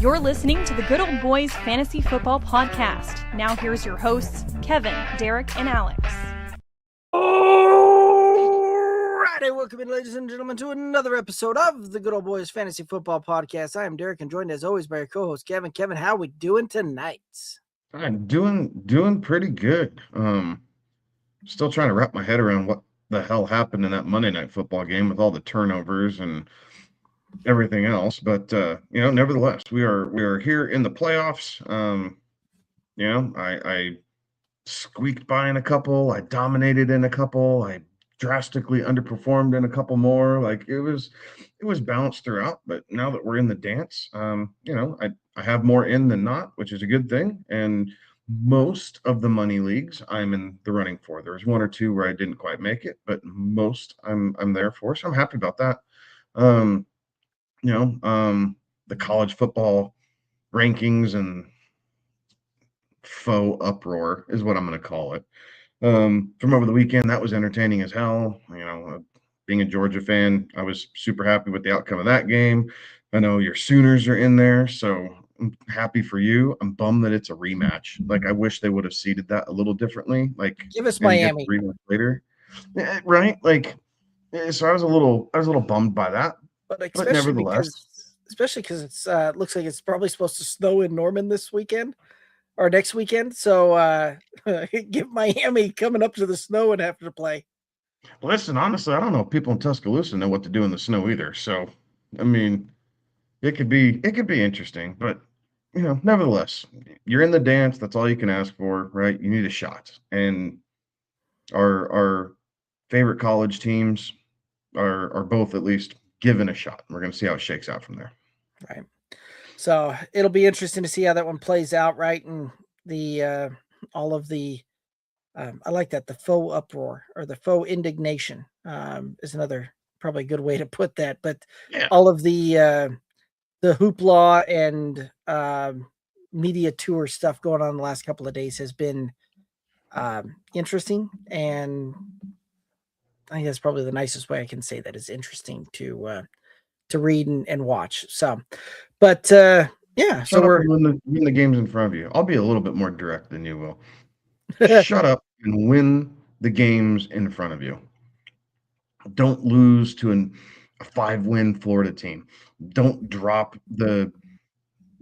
You're listening to the Good Old Boys Fantasy Football Podcast. Now here's your hosts, Kevin, Derek, and Alex. Alrighty, welcome in, ladies and gentlemen, to another episode of the Good Old Boys Fantasy Football Podcast. I am Derek, and joined as always by your co-host, Kevin. Kevin, how are we doing tonight? I'm doing pretty good. Still trying to wrap my head around what the hell happened in that Monday Night Football game with all the turnovers and everything else. But nevertheless, we are here in the playoffs. I squeaked by in a couple, I dominated in a couple, I drastically underperformed in a couple more. Like it was balanced throughout. But now that we're in the dance, I have more in than not, which is a good thing. And most of the money leagues I'm in the running for. There's one or two where I didn't quite make it, but most I'm there for. So I'm happy about that. The college football rankings and faux uproar is what I'm going to call it. From over the weekend, that was entertaining as hell. Being a Georgia fan, I was super happy with the outcome of that game. I know your Sooners are in there, so I'm happy for you. I'm bummed that it's a rematch. Like, I wish they would have seeded that a little differently. Like, give us Miami rematch later, right? Like, so I was a little bummed by that. But nevertheless, especially because it's looks like it's probably supposed to snow in Norman this weekend or next weekend. So give Miami coming up to the snow and have to play. Listen, honestly, I don't know if people in Tuscaloosa know what to do in the snow either. So, I mean, it could be interesting, but nevertheless, you're in the dance. That's all you can ask for, right? You need a shot, and our favorite college teams are both at least given a shot. We're going to see how it shakes out from there. Right. So it'll be interesting to see how that one plays out, right? And the all of the I like that, the faux uproar or the faux indignation is another probably good way to put that. But yeah, all of the hoopla and media tour stuff going on the last couple of days has been interesting, and I think that's probably the nicest way I can say that is interesting to read and watch. So, but yeah, so we're win the games in front of you. I'll be a little bit more direct than you will. Shut up and win the games in front of you. Don't lose to a 5-win Florida team. Don't drop the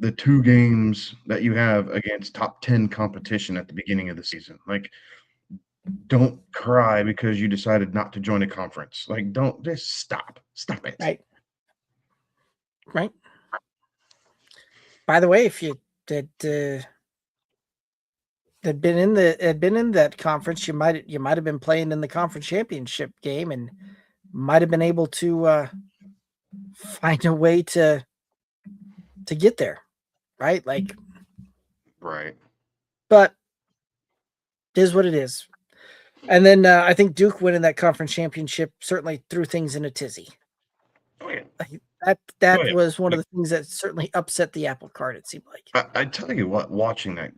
2 games that you have against top 10 competition at the beginning of the season. Like, don't cry because you decided not to join a conference. Like, don't just stop it. Right. By the way, if you had been in that conference, you might have been playing in the conference championship game and might have been able to find a way to get there, right? Like, right. But it is what it is. And then I think Duke winning that conference championship certainly threw things in a tizzy. Oh yeah. That was one of the things that certainly upset the apple cart, it seemed like. I tell you what, watching that,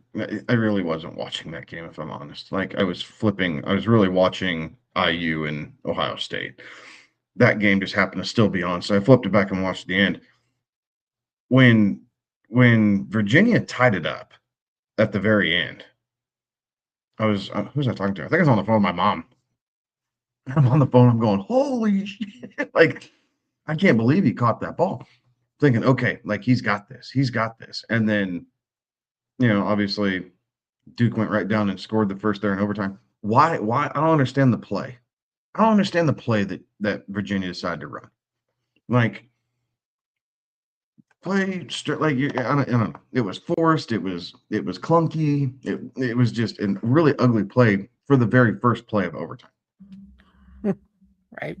I really wasn't watching that game, if I'm honest. Like, I was really watching IU and Ohio State. That game just happened to still be on, so I flipped it back and watched the end. When Virginia tied it up at the very end, who was I talking to? I think I was on the phone with my mom. I'm on the phone, I'm going, holy shit. Like, I can't believe he caught that ball. Thinking, okay, like, he's got this. And then, obviously, Duke went right down and scored the first there in overtime. Why? I don't understand the play. I don't understand the play that Virginia decided to run. Like, play like, I don't know. It was forced. It was clunky. It was just a really ugly play for the very first play of overtime. Right.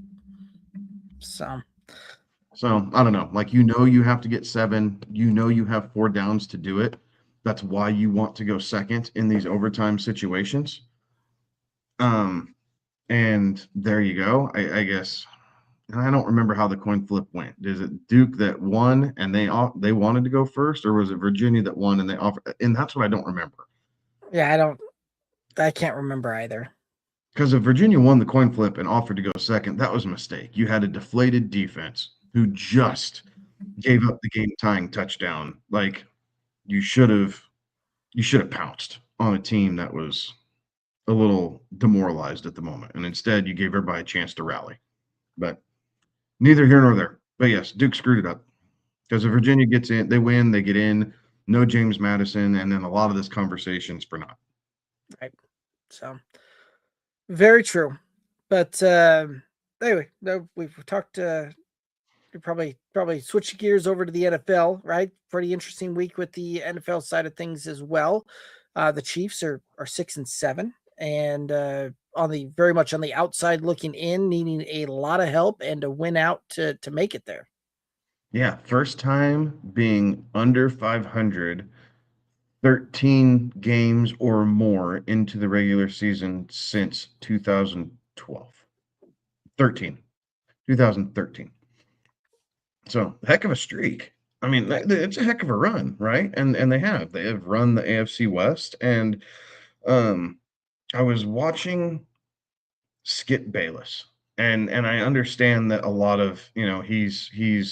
So I don't know. Like, you have to get 7. You have 4 downs to do it. That's why you want to go second in these overtime situations. And there you go. I guess I don't remember how the coin flip went. Is it Duke that won and they wanted to go first, or was it Virginia that won and they offered? And that's what I don't remember. Yeah, I can't remember either. Because if Virginia won the coin flip and offered to go second, that was a mistake. You had a deflated defense who just gave up the game-tying touchdown. Like, you should have pounced on a team that was a little demoralized at the moment, and instead you gave everybody a chance to rally. But neither here nor there. But yes, Duke screwed it up because if Virginia gets in, they win, they get in. No James Madison, and then a lot of this conversation's for naught. Right. So very true. But anyway, no, we've talked. We probably switch gears over to the NFL. Right, pretty interesting week with the NFL side of things as well. The Chiefs are 6-7, and on the very much on the outside looking in, needing a lot of help and to win out to make it there. Yeah, first time being under 500, 13 games or more into the regular season since 2012. 2013. So, heck of a streak. I mean, it's a heck of a run, right? And they have run the AFC West, and I was watching Skip Bayless, and I understand that a lot of, he's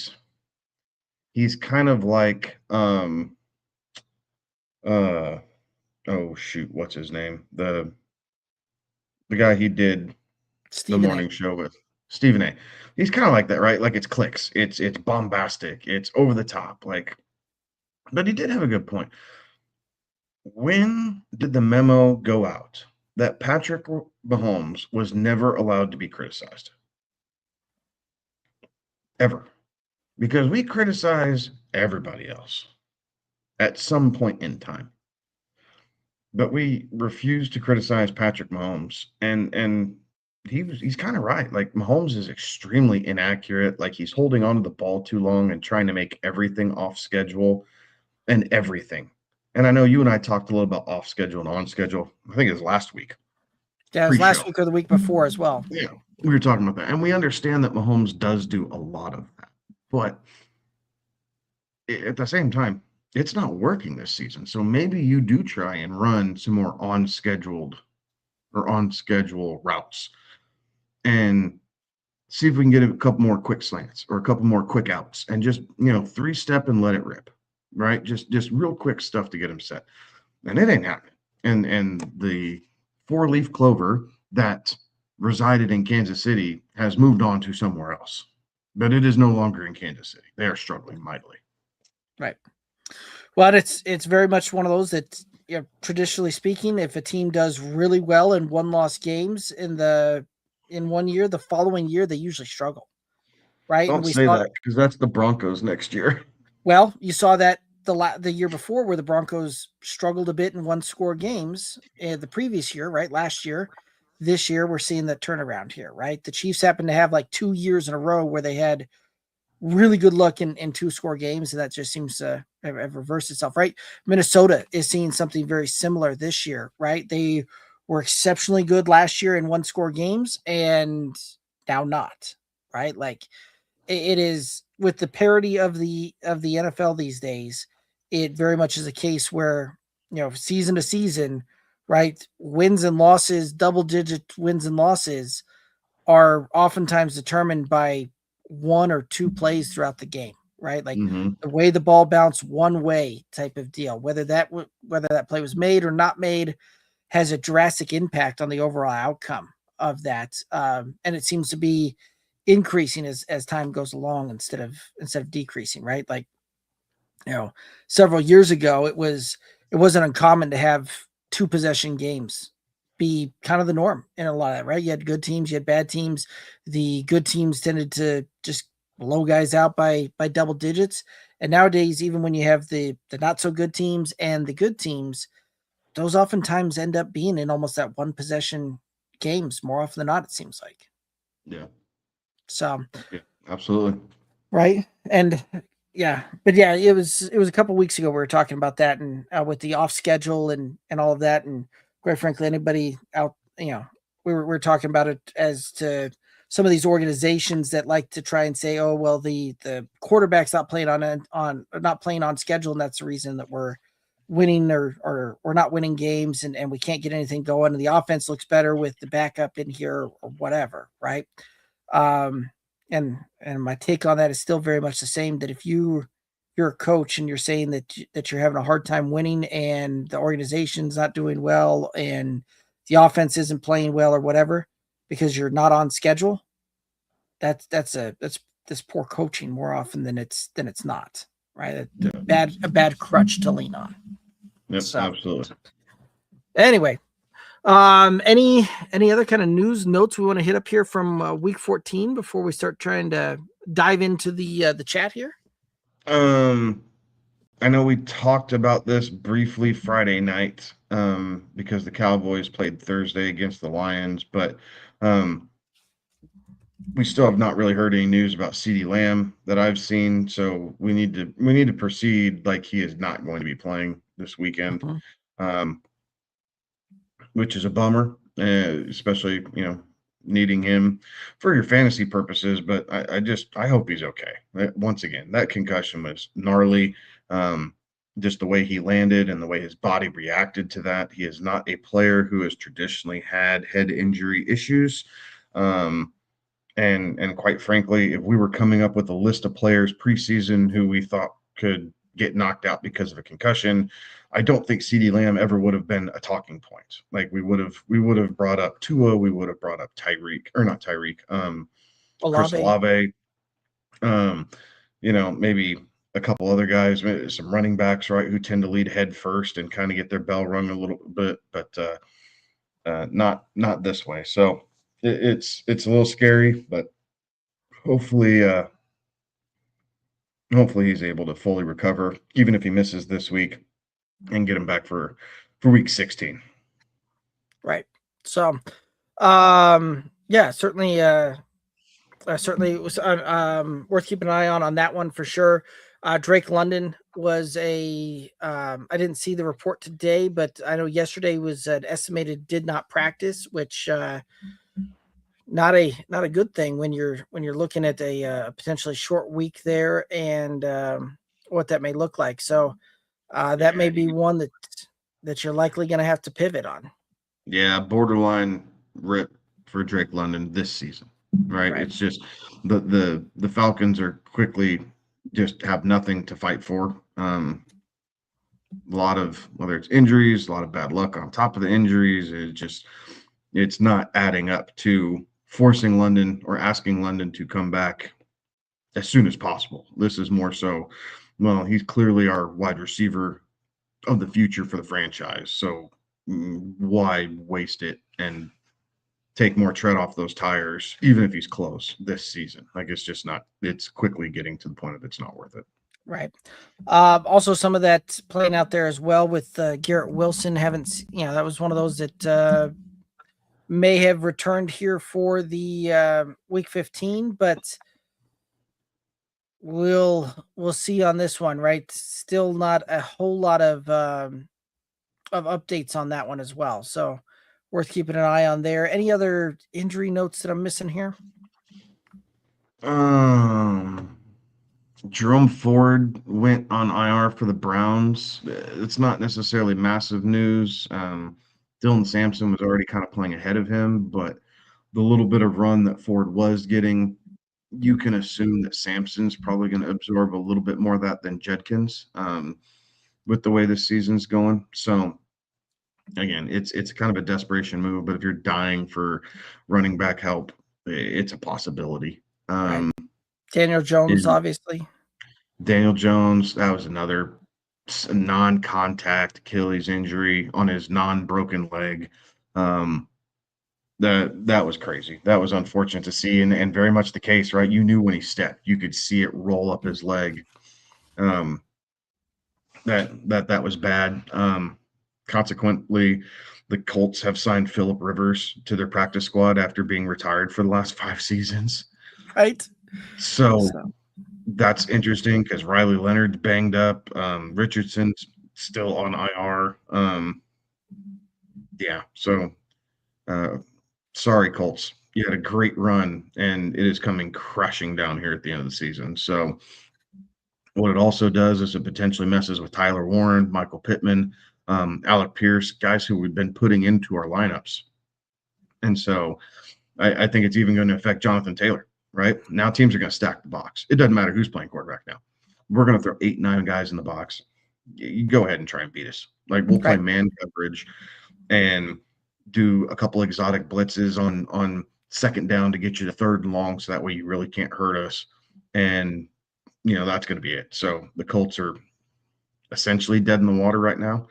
kind of like oh shoot, what's his name? The guy he did Stephen the morning show with, Stephen A. He's kind of like that, right? Like, it's clicks, it's bombastic, it's over the top, like. But he did have a good point. When did the memo go out that Patrick Mahomes was never allowed to be criticized? Ever. Because we criticize everybody else at some point in time. But we refuse to criticize Patrick Mahomes. And he's kind of right. Like, Mahomes is extremely inaccurate. Like, he's holding on to the ball too long and trying to make everything off schedule and everything. And I know you and I talked a little about off schedule and on schedule. I think it was last week. Yeah, it was Pre-show. last week or the week before as well. Yeah, we were talking about that. And we understand that Mahomes does do a lot of that. But at the same time, it's not working this season. So maybe you do try and run some more on schedule routes and see if we can get a couple more quick slants or a couple more quick outs and just, 3-step and let it rip, right? Just real quick stuff to get him set. And it ain't happening. And the 4-leaf clover that resided in Kansas City has moved on to somewhere else. But it is no longer in Kansas City. They are struggling mightily. Right. Well, it's very much one of those that, traditionally speaking, if a team does really well in one-loss games in 1 year, the following year they usually struggle. Right? Don't say that, because that's the Broncos next year. Well, you saw that the year before where the Broncos struggled a bit in one-score games the previous year, right? Last year. This year, we're seeing the turnaround here, right? The Chiefs happen to have like 2 years in a row where they had really good luck in 2-score games, and that just seems to have reversed itself, right? Minnesota is seeing something very similar this year, right? They were exceptionally good last year in 1-score games, and now not, right? Like, it is with the parity of the NFL these days. It very much is a case where, season to season, right? Wins and losses, double-digit wins and losses are oftentimes determined by 1 or 2 plays throughout the game, right? Like the way the ball bounced one way type of deal, whether that play was made or not made has a drastic impact on the overall outcome of that. And it seems to be increasing as time goes along instead of decreasing, right? Like, several years ago, it wasn't uncommon to have 2 possession games be kind of the norm in a lot of that, right? You had good teams, you had bad teams. The good teams tended to just blow guys out by double digits. And nowadays, even when you have the not so good teams and the good teams, those oftentimes end up being in almost that 1 possession games more often than not, it seems like. Yeah. So, yeah, absolutely. Right. And yeah, but yeah, it was a couple weeks ago we were talking about that, and with the off schedule and all of that. And quite frankly, anybody out, we were talking about it as to some of these organizations that like to try and say, oh, well, the quarterback's not playing on schedule, and that's the reason that we're winning or we're not winning games, and we can't get anything going, and the offense looks better with the backup in here or whatever, right? and my take on that is still very much the same, that if you're a coach and you're saying that you're having a hard time winning and the organization's not doing well and the offense isn't playing well or whatever because you're not on schedule, that's poor coaching more often than it's not, right? A bad crutch to lean on. Yep, So, absolutely. Anyway, any other kind of news notes we want to hit up here from week 14 before we start trying to dive into the chat here? I know we talked about this briefly Friday night because the Cowboys played Thursday against the Lions, but we still have not really heard any news about CeeDee Lamb that I've seen. So we need to proceed like he is not going to be playing this weekend, which is a bummer, especially needing him for your fantasy purposes. But I hope he's okay. Once again, that concussion was gnarly. Just the way he landed and the way his body reacted to that. He is not a player who has traditionally had head injury issues. And quite frankly, if we were coming up with a list of players preseason who we thought could get knocked out because of a concussion, I don't think CeeDee Lamb ever would have been a talking point. Like we would have brought up Tua, we would have brought up Chris Olave, maybe a couple other guys, maybe some running backs, right, who tend to lead head first and kind of get their bell rung a little bit, but not this way. So it's a little scary, but hopefully he's able to fully recover, even if he misses this week, and get him back for week 16. Right. So, yeah, certainly it was worth keeping an eye on that one for sure. Drake London was I didn't see the report today, but I know yesterday was an estimated did not practice, which not a good thing when you're looking at a potentially short week there and what that may look like. So that may be one that you're likely going to have to pivot on. Yeah, borderline rip for Drake London this season, right? It's just the Falcons are quickly just have nothing to fight for. A lot of, whether it's injuries, a lot of bad luck on top of the injuries, it's not adding up to forcing London or asking London to come back as soon as possible. This is more so, well, he's clearly our wide receiver of the future for the franchise. So why waste it and take more tread off those tires, even if he's close this season? Like, it's just not, it's quickly getting to the point of it's not worth it. Right. Also, some of that playing out there as well with Garrett Wilson. That was one of those that may have returned here for the week 15, but we'll see on this one, right? Still not a whole lot of updates on that one as well. So worth keeping an eye on there. Any other injury notes that I'm missing here? Jerome Ford went on IR for the Browns. It's not necessarily massive news. Dylan Sampson was already kind of playing ahead of him, but the little bit of run that Ford was getting, you can assume that Sampson's probably going to absorb a little bit more of that than Judkins with the way this season's going. So, again, it's kind of a desperation move, but if you're dying for running back help, it's a possibility. Right. Daniel Jones, obviously. Daniel Jones, that was another non-contact Achilles injury on his non-broken leg. That was crazy. That was unfortunate to see, and very much the case, right? You knew when he stepped, you could see it roll up his leg. That was bad. Consequently, the Colts have signed Phillip Rivers to their practice squad after being retired for the last 5 seasons. Right. So that's interesting because Riley Leonard's banged up. Richardson's still on IR. So sorry, Colts. You had a great run, and it is coming crashing down here at the end of the season. So what it also does is it potentially messes with Tyler Warren, Michael Pittman, Alec Pierce, guys who we've been putting into our lineups. And so I think it's even going to affect Jonathan Taylor. right? Now teams are going to stack the box. It doesn't matter who's playing quarterback now. We're going to throw 8, 9 guys in the box. You go ahead and try and beat us. Like we'll play man coverage and do a couple exotic blitzes on second down to get you to third and long, so that way you really can't hurt us. And that's going to be it. So the Colts are essentially dead in the water right now,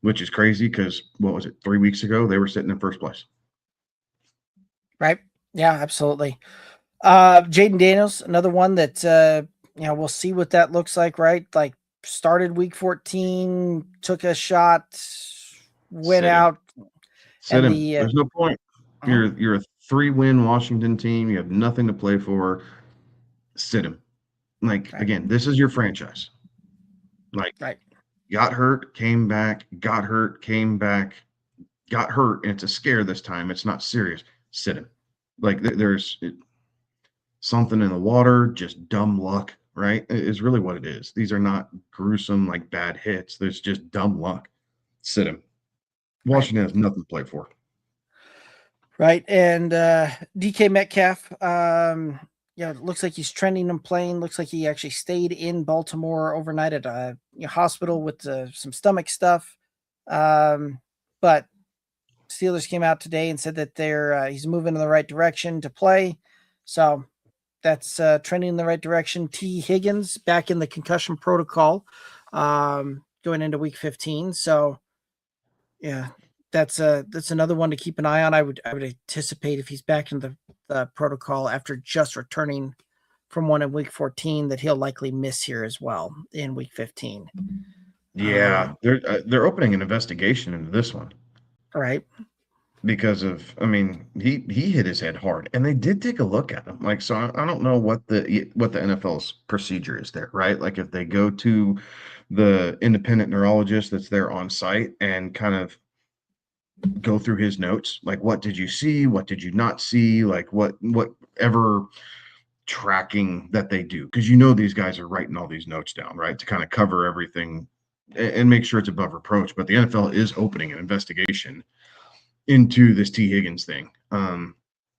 which is crazy because what was it, 3 weeks ago they were sitting in first place. Right. Yeah, absolutely. Jaden Daniels, another one that we'll see what that looks like, right? Like started week 14, took a shot, went out. Sit him. There's no point. Uh-huh. You're a 3-win Washington team. You have nothing to play for. Sit him. Like again, this is your franchise. Like got hurt, came back, got hurt, came back, got hurt, and it's a scare this time. It's not serious. Sit him. Like there's something in the water, just dumb luck, right? Is really what it is. These are not gruesome, like bad hits. There's just dumb luck. Sit him. Washington has nothing to play for. Right. And DK Metcalf, it looks like he's trending and playing. Looks like he actually stayed in Baltimore overnight at a hospital with some stomach stuff. But Steelers came out today and said that he's moving in the right direction to play. So that's trending in the right direction. T. Higgins back in the concussion protocol going into week 15. So, yeah, that's another one to keep an eye on. I would anticipate if he's back in the protocol after just returning from one in week 14 that he'll likely miss here as well in week 15. Yeah, they're opening an investigation into this one. Right. Because of, he hit his head hard, and they did take a look at him. Like, so I don't know what the NFL's procedure is there, right? Like, if they go to the independent neurologist that's there on site and kind of go through his notes, like, what did you see? What did you not see? Like, whatever tracking that they do, because these guys are writing all these notes down, right, to kind of cover everything and make sure it's above reproach. But the NFL is opening an investigation into this T. Higgins thing,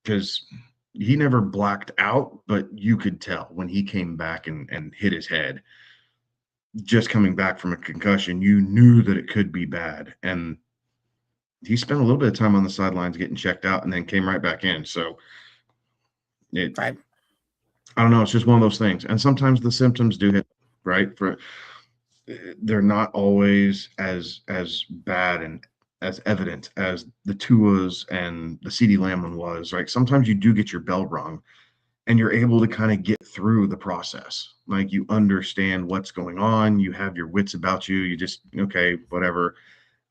because he never blacked out, but you could tell when he came back and hit his head, just coming back from a concussion, you knew that it could be bad. And he spent a little bit of time on the sidelines getting checked out and then came right back in. So I don't know. It's just one of those things. And sometimes the symptoms do hit, right? They're not always as bad and as evident as the Tua's and the CeeDee Lamb one was, right? Sometimes you do get your bell rung and you're able to kind of get through the process. Like, you understand what's going on. You have your wits about you. You just, okay, whatever.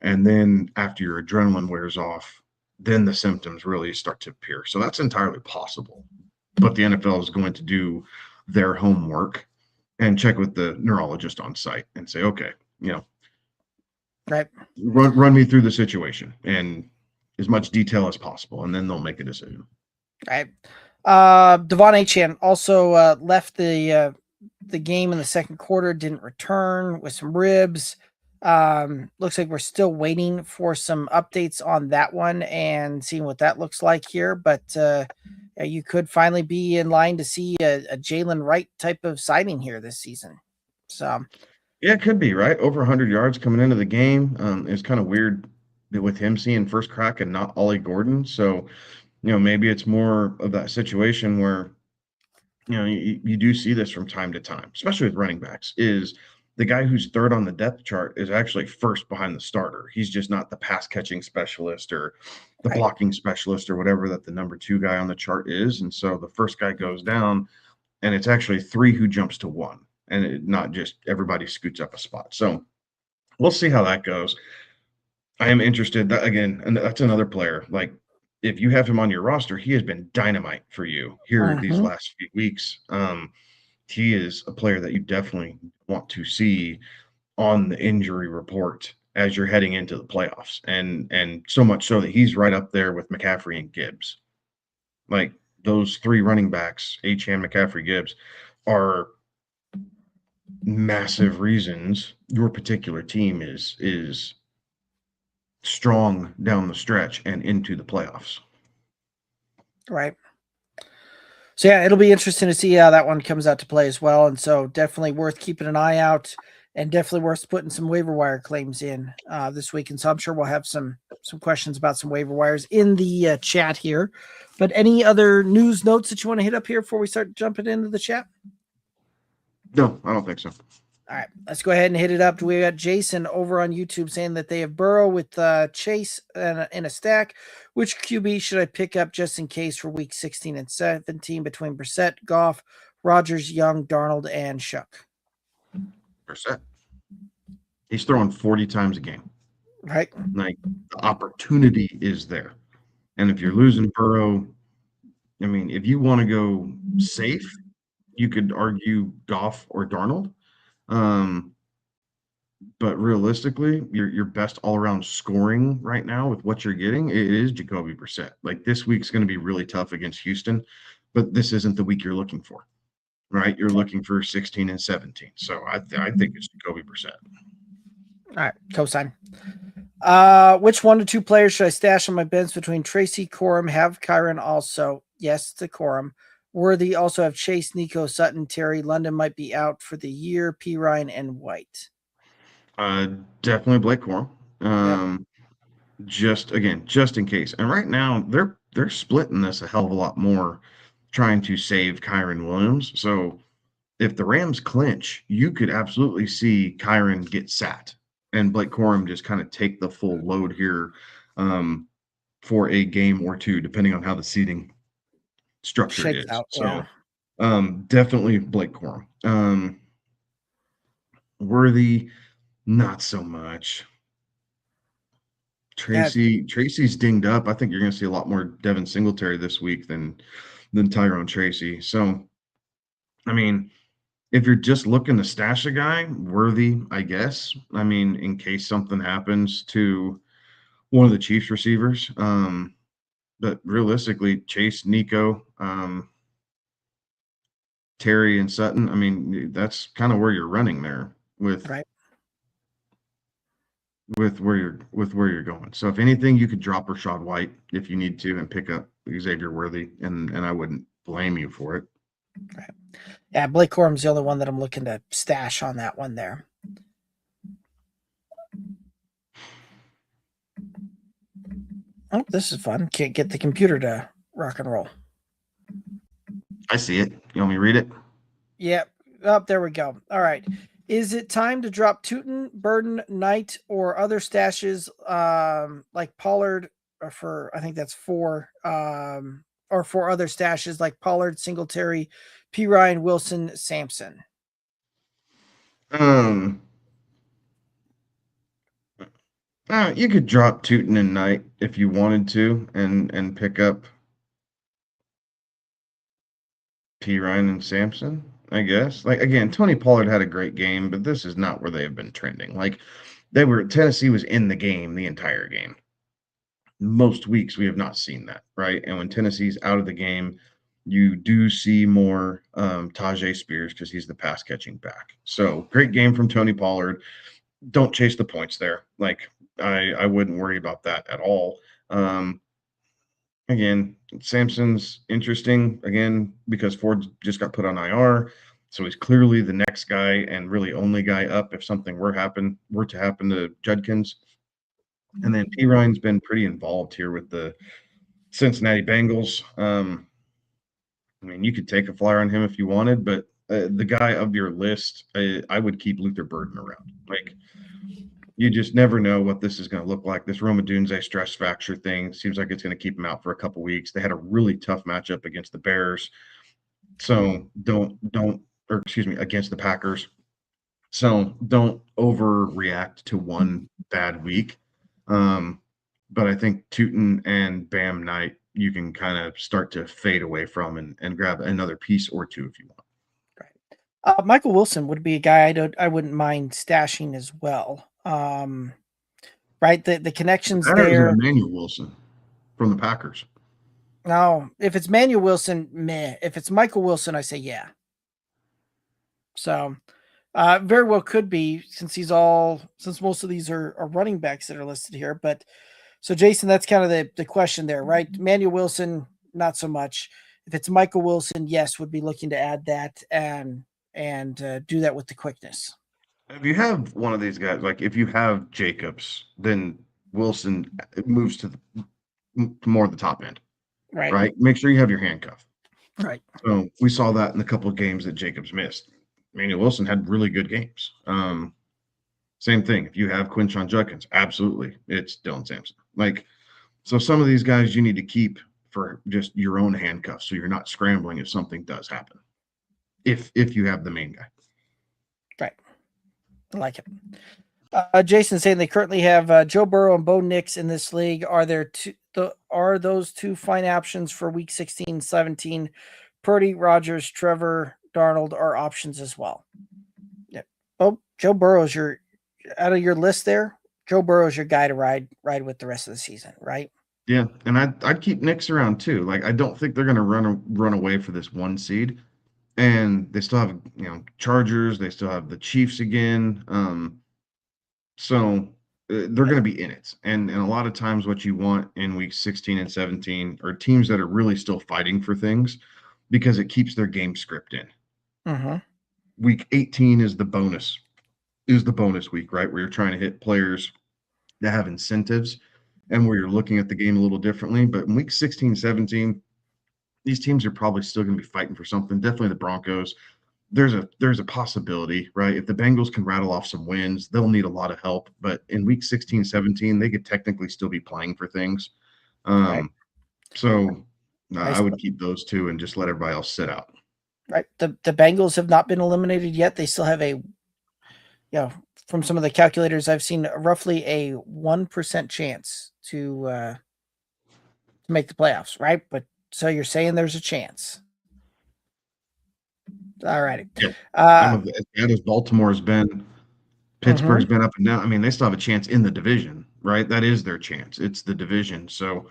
And then after your adrenaline wears off, then the symptoms really start to appear. So that's entirely possible. But the NFL is going to do their homework and check with the neurologist on site and say, okay, right, run me through the situation and as much detail as possible, and then they'll make a decision. Right. Devon Achane also left the game in the second quarter, didn't return with some ribs. Looks like we're still waiting for some updates on that one and seeing what that looks like here. But you could finally be in line to see a Jalen Wright type of sighting here this season. So, yeah, it could be, right? Over 100 yards coming into the game. It's kind of weird with him seeing first crack and not Ollie Gordon. So, maybe it's more of that situation where, you do see this from time to time, especially with running backs, is the guy who's third on the depth chart is actually first behind the starter. He's just not the pass catching specialist or the blocking specialist or whatever that the number 2 guy on the chart is. And so the first guy goes down, and it's actually 3 who jumps to 1, and not just everybody scoots up a spot. So we'll see how that goes. I am interested again, and that's another player. Like, if you have him on your roster, he has been dynamite for you here these last few weeks. He is a player that you definitely want to see on the injury report as you're heading into the playoffs, and so much so that he's right up there with McCaffrey and Gibbs. Like, those 3 running backs, Achane, McCaffrey, Gibbs, are massive reasons your particular team is strong down the stretch and into the playoffs. Right. So yeah, it'll be interesting to see how that one comes out to play as well. And so definitely worth keeping an eye out, and definitely worth putting some waiver wire claims in this week. And so I'm sure we'll have some questions about some waiver wires in the chat here. But any other news notes that you want to hit up here before we start jumping into the chat? No, I don't think so. All right, let's go ahead and hit it up. We got Jason over on YouTube saying that they have Burrow with Chase in a stack. Which QB should I pick up just in case for week 16 and 17 between Brissett, Goff, Rodgers, Young, Darnold, and Shuck? Brissett. He's throwing 40 times a game. Right. Like, the opportunity is there. And if you're losing Burrow, I mean, if you want to go safe, you could argue Goff or Darnold. But realistically, your best all-around scoring right now with what you're getting, it is Jacoby Brissett. Like, this week's going to be really tough against Houston, but this isn't the week you're looking for, right? You're looking for 16 and 17. So I think it's Jacoby Brissett. All right, cosign. Which 1 to 2 players should I stash on my bench between Tracy, Corum, have Kyron also? Yes, to Corum. Worthy also have Chase, Nico, Sutton, Terry. London might be out for the year. P. Ryan and White. Definitely Blake Corum. Just in case. And right now they're splitting this a hell of a lot more, trying to save Kyron Williams. So if the Rams clinch, you could absolutely see Kyron get sat and Blake Corum just kind of take the full load here for a game or two, depending on how the seating structure Shakes is. out, So yeah. definitely Blake Corum. Worthy, not so much. Tracy's dinged up. I think you're going to see a lot more Devin Singletary this week than Tyrone Tracy. So, I mean, if you're just looking to stash a guy, Worthy, I guess. I mean, in case something happens to one of the Chiefs receivers. But realistically, Chase, Nico, Terry, and Sutton. I mean, that's kind of where you're running there with Right. with where you're going. So if anything, you could drop Rashad White if you need to and pick up Xavier Worthy, and I wouldn't blame you for it. Right. Yeah, Blake Corum's the only one that I'm looking to stash on that one there. Oh, this is fun. Can't get the computer to rock and roll. I see it. You want me to read it? Yep. Oh, there we go. All right. Is it time to drop Tootin, Burden, Knight, or other stashes like Pollard, or for I think that's 4, or for other stashes like Pollard, Singletary, P. Ryan, Wilson, Sampson? You could drop Tootin and Knight if you wanted to, and pick up P. Ryan and Sampson, I guess. Like, again, Tony Pollard had a great game, but this is not where they have been trending. Like, Tennessee was in the game the entire game. Most weeks we have not seen that, right? And when Tennessee's out of the game, you do see more Tajay Spears because he's the pass catching back. So great game from Tony Pollard. Don't chase the points there. Like, I wouldn't worry about that at all. Again, Sampson's interesting again because Ford just got put on IR, so he's clearly the next guy and really only guy up if something were to happen to Judkins. And then P. Ryan's been pretty involved here with the Cincinnati Bengals. I mean, you could take a flyer on him if you wanted, but the guy of your list, I would keep Luther Burden around. Like, you just never know what this is going to look like. This Roma Dunze stress fracture thing seems like it's going to keep him out for a couple weeks. They had a really tough matchup against the Bears. So against the Packers. So don't overreact to one bad week. But I think Tootin and Bam Knight, you can kind of start to fade away from and grab another piece or two if you want. Right. Michael Wilson would be a guy I wouldn't mind stashing as well. Right. The connections there. Emmanuel Wilson from the Packers. No, if it's Manuel Wilson, meh. If it's Michael Wilson, I say yeah. So very well could be since most of these are running backs that are listed here. But so Jason, that's kind of the question there, right? Manuel Wilson, not so much. if it's Michael Wilson, yes, would be looking to add that and do that with the quickness. If you have one of these guys, like if you have Jacobs, then Wilson moves to more the top end, right? Make sure you have your handcuff. Right. So we saw that in a couple of games that Jacobs missed. Emmanuel Wilson had really good games. Same thing. If you have Quinshon Judkins, absolutely, it's Dylan Sampson. Like, so some of these guys you need to keep for just your own handcuffs, so you're not scrambling if something does happen. If you have the main guy. Right. I like it. Jason saying they currently have Joe Burrow and Bo Nix in this league. Are those two fine options for week 16, 17? Purdy, Rodgers, Trevor, Darnold are options as well. Yeah. Oh, Joe Burrow's out of your list there. Joe Burrow's your guy to ride with the rest of the season, right? Yeah, and I'd keep Knicks around too. Like, I don't think they're going to run away for this 1 seed, and they still have Chargers. They still have the Chiefs again. So they're going to be in it, and a lot of times what you want in week 16 and 17 are teams that are really still fighting for things, because it keeps their game script in. Mm-hmm. Week 18 is the bonus week, right? Where you're trying to hit players that have incentives and where you're looking at the game a little differently. But in week 16, 17, these teams are probably still going to be fighting for something. Definitely the Broncos. There's a possibility, right? If the Bengals can rattle off some wins, they'll need a lot of help. But in week 16, 17, they could technically still be playing for things. Right. So I would keep those two and just let everybody else sit out. Right. The Bengals have not been eliminated yet. They still have from some of the calculators I've seen, roughly a 1% chance to make the playoffs, right? But so you're saying there's a chance. All righty. Yeah. As bad as Baltimore's been, Pittsburgh's been up and down. I mean, they still have a chance in the division, right? That is their chance. It's the division. So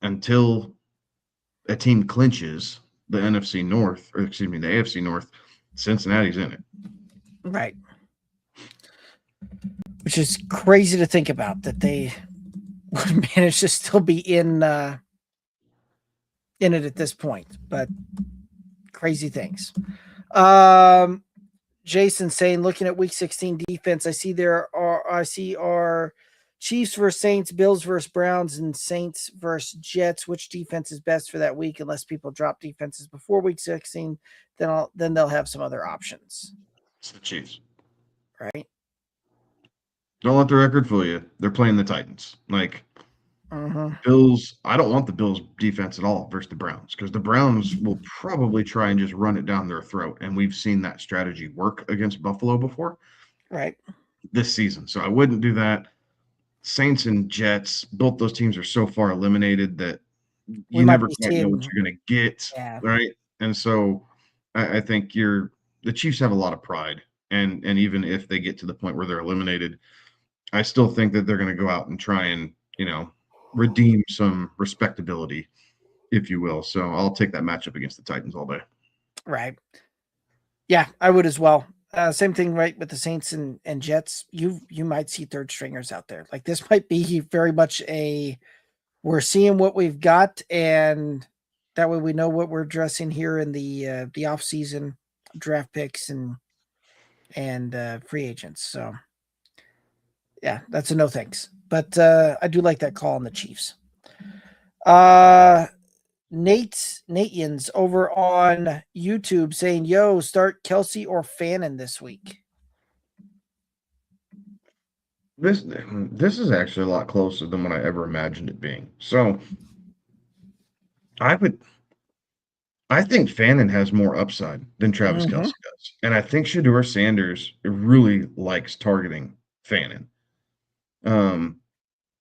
until a team clinches the NFC North, or excuse me, the AFC North, Cincinnati's in it. Right. Which is crazy to think about, that they would manage to still be in it at this point, but crazy things. Jason saying, looking at week 16 defense, I see our Chiefs versus Saints, Bills versus Browns, and Saints versus Jets. Which defense is best for that week? Unless people drop defenses before week 16, then they'll have some other options. It's the Chiefs. Right. Don't let the record fool you. They're playing the Titans. Like, Bills, I don't want the Bills defense at all versus the Browns, because the Browns will probably try and just run it down their throat. And we've seen that strategy work against Buffalo before. Right. This season. So I wouldn't do that. Saints and Jets, both those teams are so far eliminated that you never quite know what you're going to get. Yeah. Right. And so I think the Chiefs have a lot of pride. And even if they get to the point where they're eliminated, I still think that they're going to go out and try and, redeem some respectability, if you will. So I'll take that matchup against the Titans all day. Right. Yeah, I would as well. Same thing, right, with the Saints and Jets. You might see third stringers out there. Like, this might be very much we're seeing what we've got, and that way we know what we're addressing here in the off season, draft picks and free agents. So yeah, that's a no thanks. But I do like that call on the Chiefs. Nate over on YouTube saying, yo, start Kelsey or Fannin this week. This is actually a lot closer than what I ever imagined it being. So I think Fannin has more upside than Travis Kelce does. And I think Shedeur Sanders really likes targeting Fannin.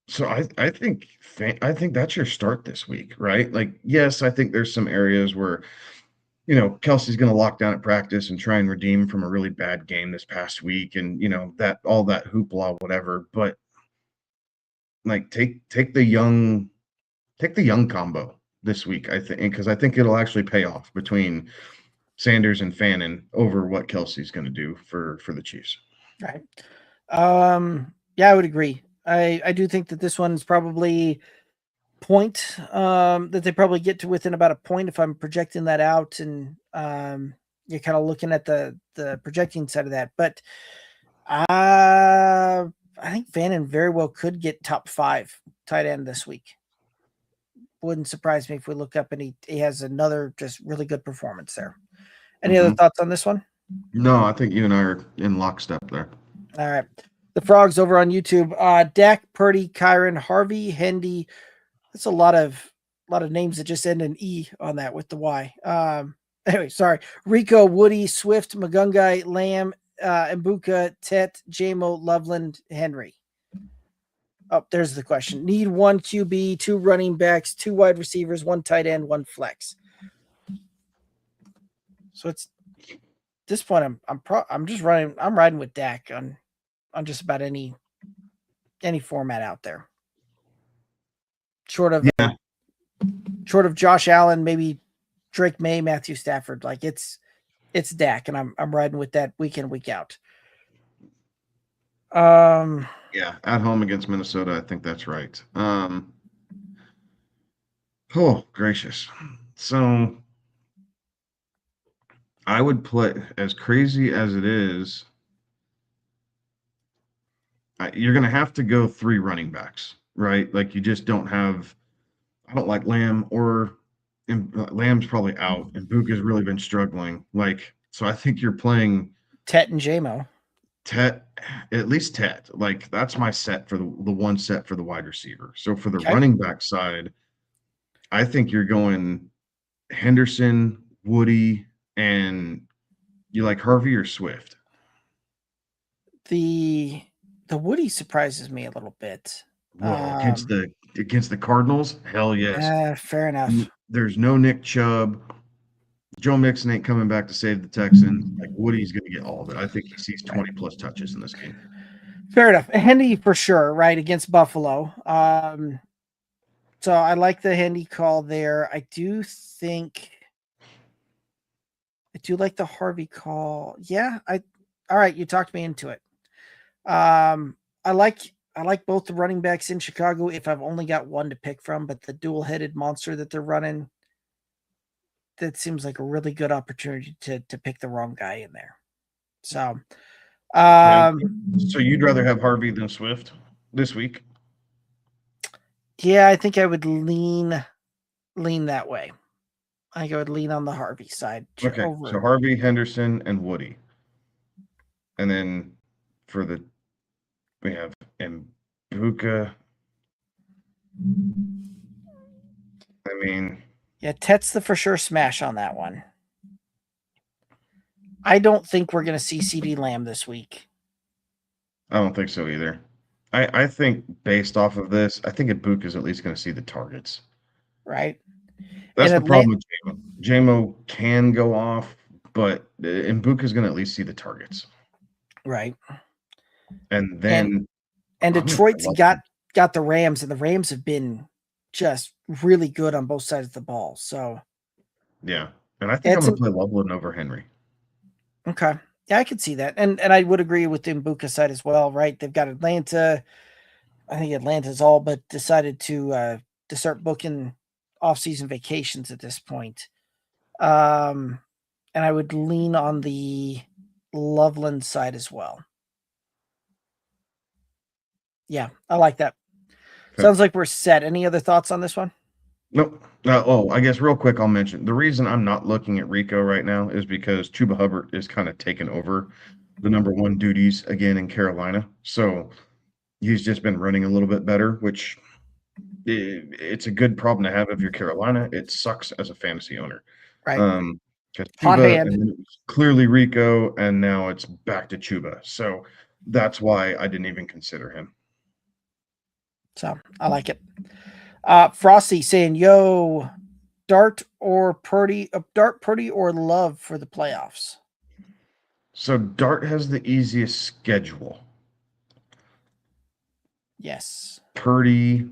So I think that's your start this week, right? Like, yes, I think there's some areas where, Kelsey's going to lock down at practice and try and redeem from a really bad game this past week, and that all that hoopla, whatever. But like, take the young combo this week, I think, because I think it'll actually pay off between Sanders and Fannin over what Kelsey's going to do for the Chiefs. Right. Yeah, I would agree. I do think that this one's probably point, that they probably get to within about a point if I'm projecting that out, and you're kind of looking at the projecting side of that. But I think Fannin very well could get top 5 tight end this week. Wouldn't surprise me if we look up and he has another just really good performance there. Any other thoughts on this one? No, I think you and I are in lockstep there. All right. The Frogs over on YouTube. Dak, Purdy, Kyron, Harvey, Hendy. That's a lot of names that just end in E on that with the Y. Anyway, sorry. Rico, Woody, Swift, Magungai, Lamb, Mbuka, Tet, Jamo, Loveland, Henry. Oh, there's the question. Need 1 QB, 2 running backs, 2 wide receivers, 1 tight end, 1 flex. So it's at this point I'm just riding with Dak on just about any format out there. Short of Josh Allen, maybe Drake May, Matthew Stafford. Like it's Dak, and I'm riding with that week in, week out. Yeah, at home against Minnesota, I think that's right. Oh, gracious. So I would play, as crazy as it is, you're going to have to go 3 running backs, right? Like you just don't have, I don't like Lamb, or Lamb's probably out, and Buka's really been struggling. Like, so I think you're playing Tet and Jamo. Tet, at least Tet. Like that's my set for the one set for the wide receiver. So for the running back side, I think you're going Henderson, Woody, and you like Harvey or Swift? The Woody surprises me a little bit. Whoa, against the Cardinals? Hell yes. Fair enough. There's no Nick Chubb. Joe Mixon ain't coming back to save the Texans. Like Woody's going to get all of it. I think he sees 20 plus touches in this game. Fair enough. Hendy for sure, right, against Buffalo. So I like the Hendy call there. I do like the Harvey call. Yeah, all right, you talked me into it. I like both the running backs in Chicago if I've only got one to pick from, but the dual-headed monster that they're running, that seems like a really good opportunity to pick the wrong guy in there. So, so you'd rather have Harvey than Swift this week? Yeah, I think I would lean that way. I think I would lean on the Harvey side. Okay, so Harvey, Henderson, and Woody. And then we have Mbuka. I mean, yeah, Tet's the for sure smash on that one. I don't think we're going to see CeeDee Lamb this week. I don't think so either. I think based off of this, I think Mbuka is at least going to see the targets. Right. That's the problem with Jamo. Jamo can go off, but Mbuka is going to at least see the targets. Right. And then Detroit's got the Rams, and the Rams have been just really good on both sides of the ball. So yeah. And I think I'm going to play Loveland over Henry. Okay. Yeah, I could see that. And I would agree with the Mbuka side as well, right? They've got Atlanta. I think Atlanta's all but decided to start booking off-season vacations at this point. And I would lean on the Loveland side as well. Yeah, I like that. Okay. Sounds like we're set. Any other thoughts on this one? Nope. I guess real quick, I'll mention the reason I'm not looking at Rico right now is because Chuba Hubbard is kind of taken over the number 1 duties again in Carolina. So he's just been running a little bit better, which it's a good problem to have if you're Carolina. It sucks as a fantasy owner. Right. Because Chuba, and then it was clearly Rico, and now it's back to Chuba. So that's why I didn't even consider him. So I like it. Frosty saying, yo, Dart Purdy or Love for the playoffs? So Dart has the easiest schedule. Yes. Purdy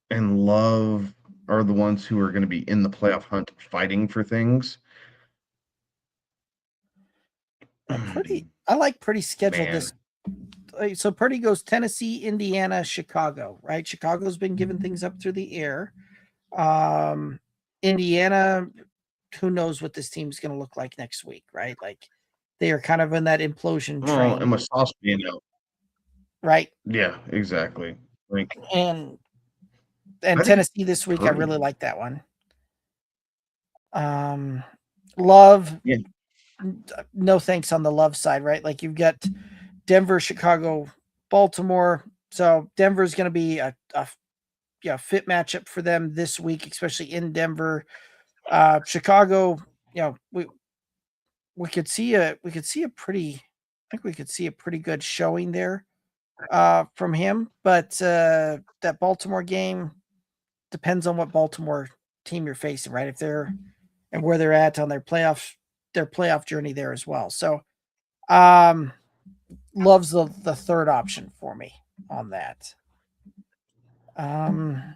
and Love are the ones who are going to be in the playoff hunt fighting for things. I like Purdy's schedule so Purdy goes Tennessee, Indiana, Chicago, right? Chicago's been giving things up through the air. Indiana, who knows what this team's going to look like next week, right? Like they are kind of in that implosion train. And with Sauce being out. Right. Yeah, exactly. Like, And I think Tennessee this week, I Purdy. really like that one. Love. Yeah. No thanks on the Love side, right? Like you've got Denver, Chicago, Baltimore. So Denver's going to be a fit matchup for them this week, especially in Denver. Chicago, we could see a pretty good showing there from him. But that Baltimore game depends on what Baltimore team you're facing, right? If they're and where they're at on their playoff journey there as well. So Love's the third option for me on that. I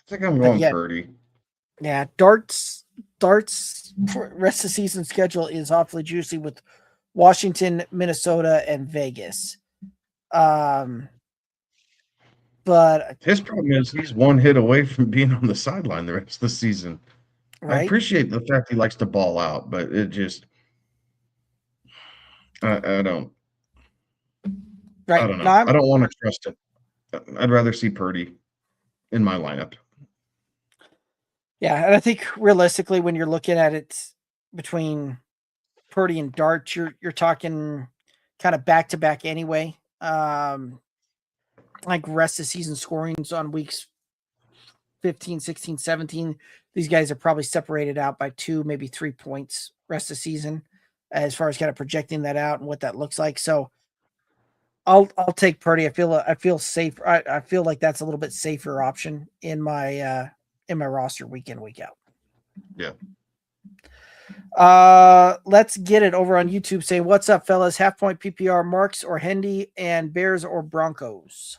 think I'm going Purdy. Yeah, Dart's rest of the season schedule is awfully juicy with Washington, Minnesota, and Vegas. But his problem is he's one hit away from being on the sideline the rest of the season. Right? I appreciate the fact he likes to ball out, but it just I don't. Right. I don't know. No, I don't want to trust it. I'd rather see Purdy in my lineup. Yeah, and I think realistically, when you're looking at it between Purdy and Dart, you're talking kind of back to back anyway. Like rest of season scorings on weeks 15, 16, 17. These guys are probably separated out by 2, maybe 3 points rest of season, as far as kind of projecting that out and what that looks like. So I'll take Purdy. I feel safe. I feel like that's a little bit safer option in my roster week in, week out. Yeah. Let's get it over on YouTube saying, what's up, fellas? Half point PPR, Marks or Hendy, and Bears or Broncos?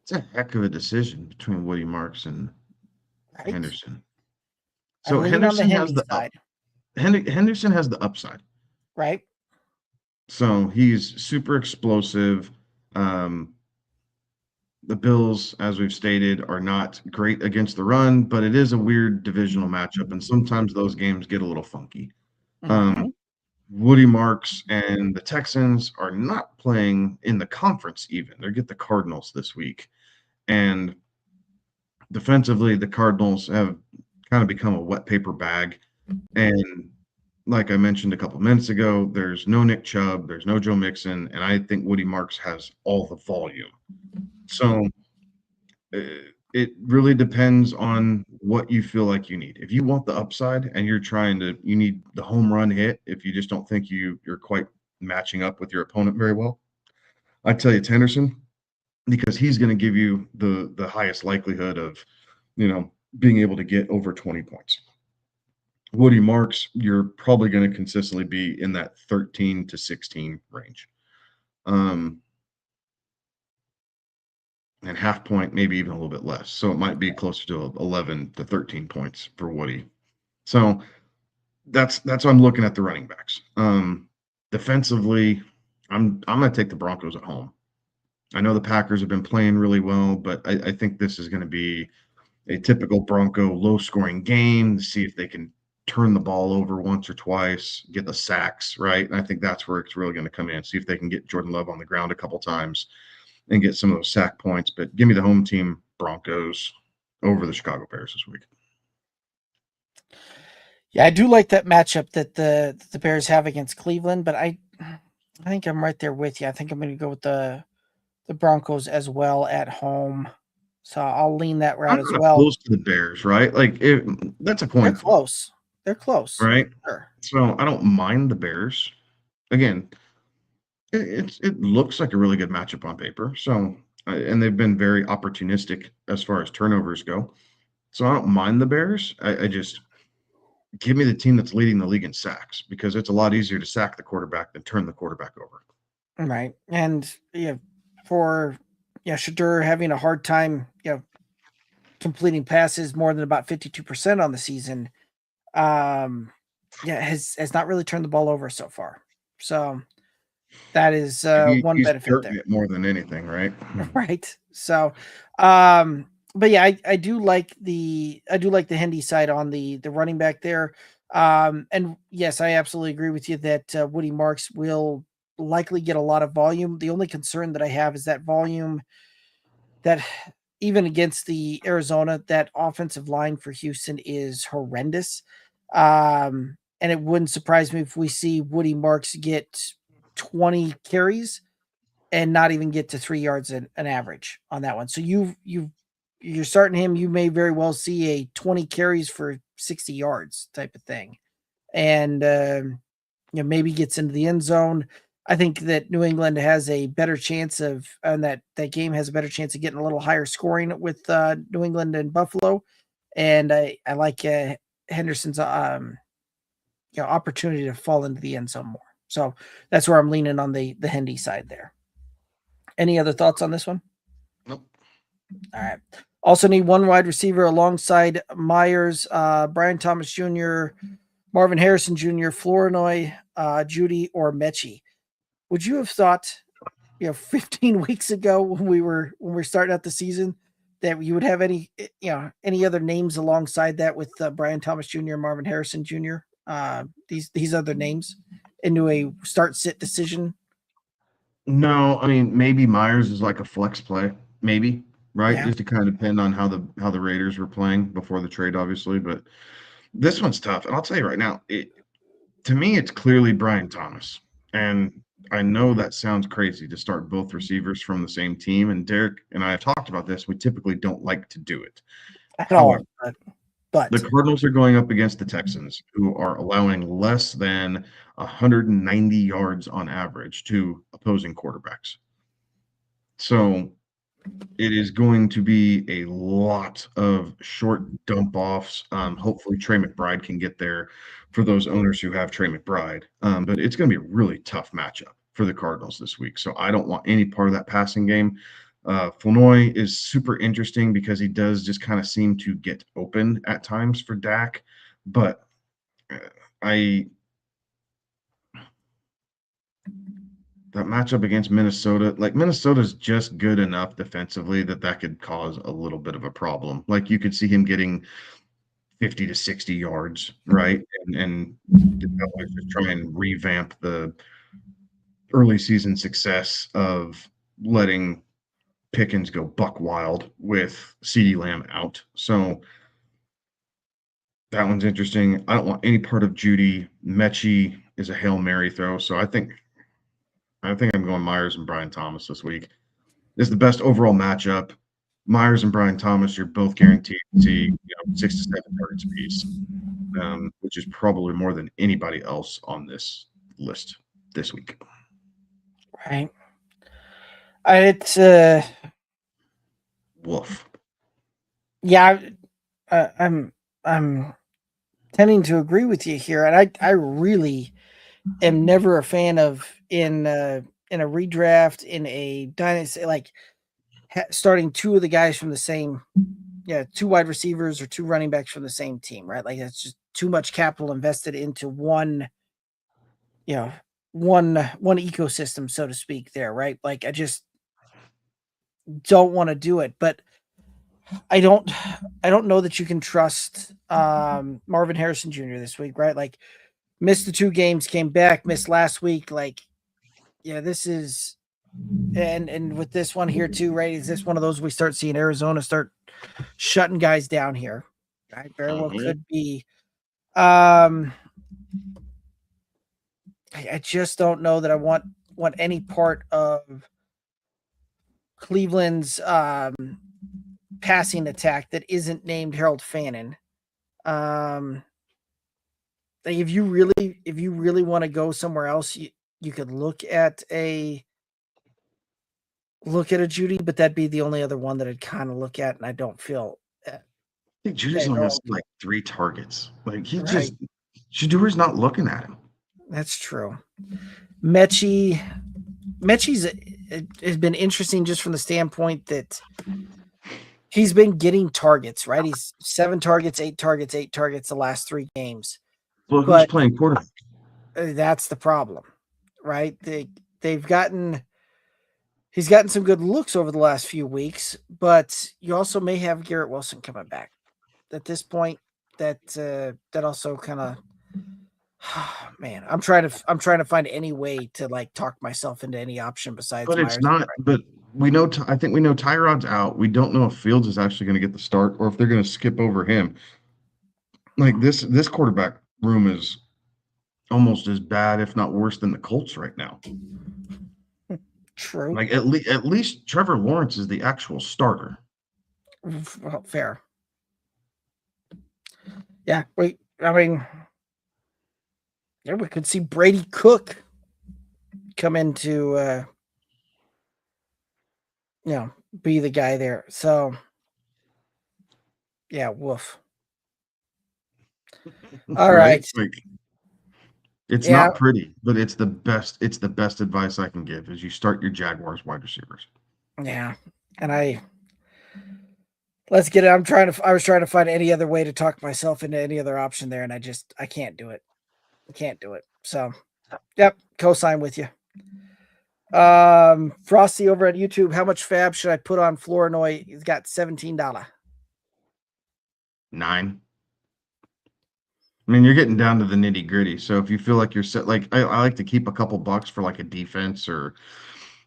It's a heck of a decision between Woody Marks and Henderson. So Henderson has the side. Henderson has the upside. Right. So he's super explosive. The Bills, as we've stated, are not great against the run, but it is a weird divisional matchup, and sometimes those games get a little funky. Woody Marks and the Texans are not playing in the conference even. They get the Cardinals this week. And defensively, the Cardinals have kind of become a wet paper bag. And like I mentioned a couple minutes ago, there's no Nick Chubb, there's no Joe Mixon, and I think Woody Marks has all the volume. So it really depends on what you feel like you need. If you want the upside and you need the home run hit, if you just don't think you're quite matching up with your opponent very well, I tell you Henderson, because he's going to give you the highest likelihood of, being able to get over 20 points. Woody Marks, you're probably going to consistently be in that 13 to 16 range. And half point, maybe even a little bit less. So it might be closer to 11 to 13 points for Woody. So that's why I'm looking at the running backs. Defensively, I'm going to take the Broncos at home. I know the Packers have been playing really well, but I think this is going to be a typical Bronco low-scoring game to see if they can turn the ball over once or twice, get the sacks, right? And I think that's where it's really going to come in, see if they can get Jordan Love on the ground a couple times and get some of those sack points. But give me the home team Broncos over the Chicago Bears this week. Yeah, I do like that matchup that the Bears have against Cleveland, but I think I'm right there with you. I think I'm going to go with the Broncos as well at home. So I'll lean that route as well. Close to the Bears, right? Like that's a coin. They're close. They're close, right? Sure. So I don't mind the Bears. Again, it looks like a really good matchup on paper. So and they've been very opportunistic as far as turnovers go. So I don't mind the Bears. I just give me the team that's leading the league in sacks, because it's a lot easier to sack the quarterback than turn the quarterback over. Right. And for Shadur having a hard time, completing passes more than about 52% on the season, has not really turned the ball over so far. So That is one He's benefit there. hurting it more than anything, right? Right. So, but yeah, I do like the Hendy side on the running back there. And yes, I absolutely agree with you that Woody Marks will likely get a lot of volume. The only concern that I have is that volume that even against the Arizona, that offensive line for Houston is horrendous. And it wouldn't surprise me if we see Woody Marks get 20 carries and not even get to 3 yards an average on that one. So you're starting him. You may very well see a 20 carries for 60 yards type of thing, and maybe gets into the end zone. I think that New England has a better chance of, and that game has a better chance of getting a little higher scoring with New England and Buffalo, and I like Henderson's opportunity to fall into the end zone more. So that's where I'm leaning on the Hendy side there. Any other thoughts on this one? Nope. All right. Also need one wide receiver alongside Myers, Brian Thomas Jr., Marvin Harrison Jr., Flournoy, Judy, or Mechie. Would you have thought, 15 weeks ago when we were starting out the season that you would have any other names alongside that with Brian Thomas Jr., Marvin Harrison Jr., these other names into a start-sit decision? No, I mean maybe Myers is like a flex play, maybe, right? Yeah. Just to kind of depend on how the Raiders were playing before the trade, obviously. But this one's tough, and I'll tell you right now, to me, it's clearly Brian Thomas, and I know that sounds crazy to start both receivers from the same team. And Derek and I have talked about this. We typically don't like to do it. At However, all, but the Cardinals are going up against the Texans, who are allowing less than 190 yards on average to opposing quarterbacks. So it is going to be a lot of short dump offs. Hopefully, Trey McBride can get there for those owners who have Trey McBride. But it's going to be a really tough matchup for the Cardinals this week. So I don't want any part of that passing game. Flournoy is super interesting because he does just kind of seem to get open at times for Dak. But that matchup against Minnesota, like Minnesota's just good enough defensively that could cause a little bit of a problem. Like you could see him getting 50 to 60 yards, right? And the Cowboys just try and revamp the early season success of letting Pickens go buck wild with CeeDee Lamb out. So that one's interesting. I don't want any part of Judy. Mechie is a Hail Mary throw. So I think I'm going Myers and Brian Thomas this week. This is the best overall matchup. Myers and Brian Thomas, you're both guaranteed to see 6 to 7 targets apiece, which is probably more than anybody else on this list this week. Right. It's Woof. Yeah, I'm tending to agree with you here, and I really am never a fan of in a redraft in a dynasty like starting two of the guys from the same, two wide receivers or two running backs from the same team, right? Like that's just too much capital invested into one ecosystem, so to speak, there, right? Like I just don't want to do it, but I don't know that you can trust Marvin Harrison Jr. this week, right? Like missed the 2 games, came back, missed last week. Like, this is and with this one here too, right? Is this one of those we start seeing Arizona start shutting guys down here? Right? Very well could be. I just don't know that I want any part of Cleveland's passing attack that isn't named Harold Fannin. If you really want to go somewhere else, you could look at a Judy, but that'd be the only other one that I'd kind of look at, and I don't feel. I think Judy's only has like 3 targets. Like Shadur's not looking at him. That's true. Mechie's has been interesting just from the standpoint that he's been getting targets, right? He's 7 targets, 8 targets, 8 targets the last 3 games. Well, who's playing quarterback? That's the problem, right? They he's gotten some good looks over the last few weeks, but you also may have Garrett Wilson coming back. At this point, that also kind of, man, I'm trying to find any way to like talk myself into any option besides But it's Myers. not. But we know. I think we know Tyrod's out. We don't know if Fields is actually going to get the start or if they're going to skip over him. Like this quarterback room is almost as bad, if not worse, than the Colts right now. True. Like at least Trevor Lawrence is the actual starter. Well, fair. Yeah, we could see Brady Cook come into be the guy there. So yeah, woof. All right. Like, it's Yeah. not pretty, but it's the best. It's the best advice I can give is you start your Jaguars wide receivers. Yeah. And let's get it. I was trying to find any other way to talk myself into any other option there, and I can't do it. I can't do it. So yep, co-sign with you. Frosty over at YouTube, how much fab should I put on Flournoy? He's got $17. $9. I mean, you're getting down to the nitty gritty. So if you feel like you're set, like I like to keep a couple bucks for like a defense, or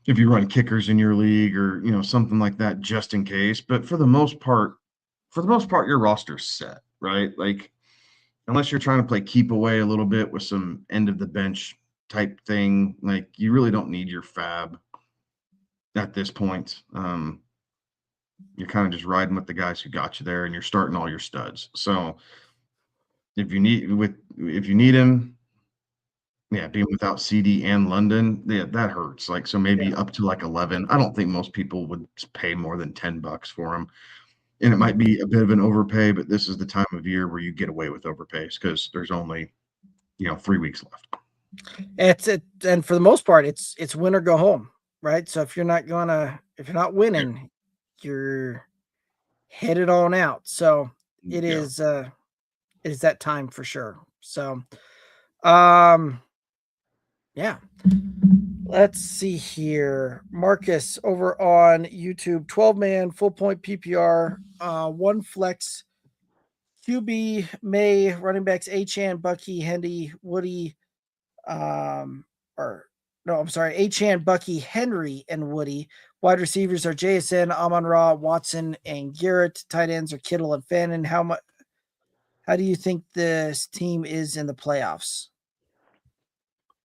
if you run kickers in your league, or something like that, just in case. But for the most part, your roster's set, right? Like unless you're trying to play keep away a little bit with some end of the bench type thing, like you really don't need your fab at this point. You're kind of just riding with the guys who got you there, and you're starting all your studs. So if you need him, yeah, being without CD and London, yeah, that hurts. Like, so maybe up to like 11. I don't think most people would pay more than $10 for him. And it might be a bit of an overpay, but this is the time of year where you get away with overpays because there's only, 3 weeks left. And for the most part, it's win or go home, right? So if you're not winning, you're headed on out. So it is that time for sure. So, yeah. Let's see here. Marcus over on YouTube, 12-man, full point PPR, one flex, QB, May, running backs, Achan, Bucky, Henry, Woody, Achan, Bucky, Henry, and Woody. Wide receivers are JSN, Amon-Ra, Watson, and Garrett. Tight ends are Kittle and Fannin. How do you think this team is in the playoffs?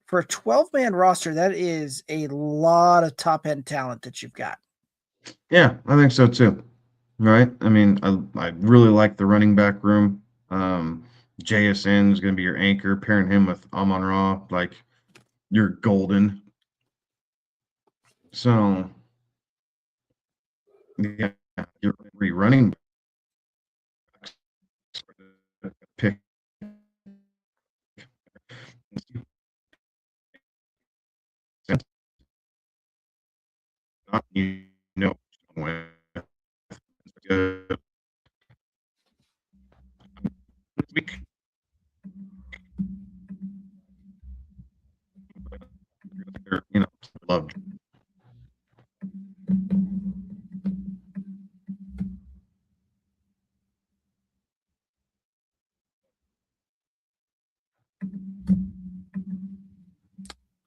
For a 12-man roster, that is a lot of top-end talent that you've got. Yeah, I think so too. Right? I mean, I really like the running back room. JSN is going to be your anchor. Pairing him with Amon-Ra, like you're golden. So, yeah, you're running pick. Week. Loved.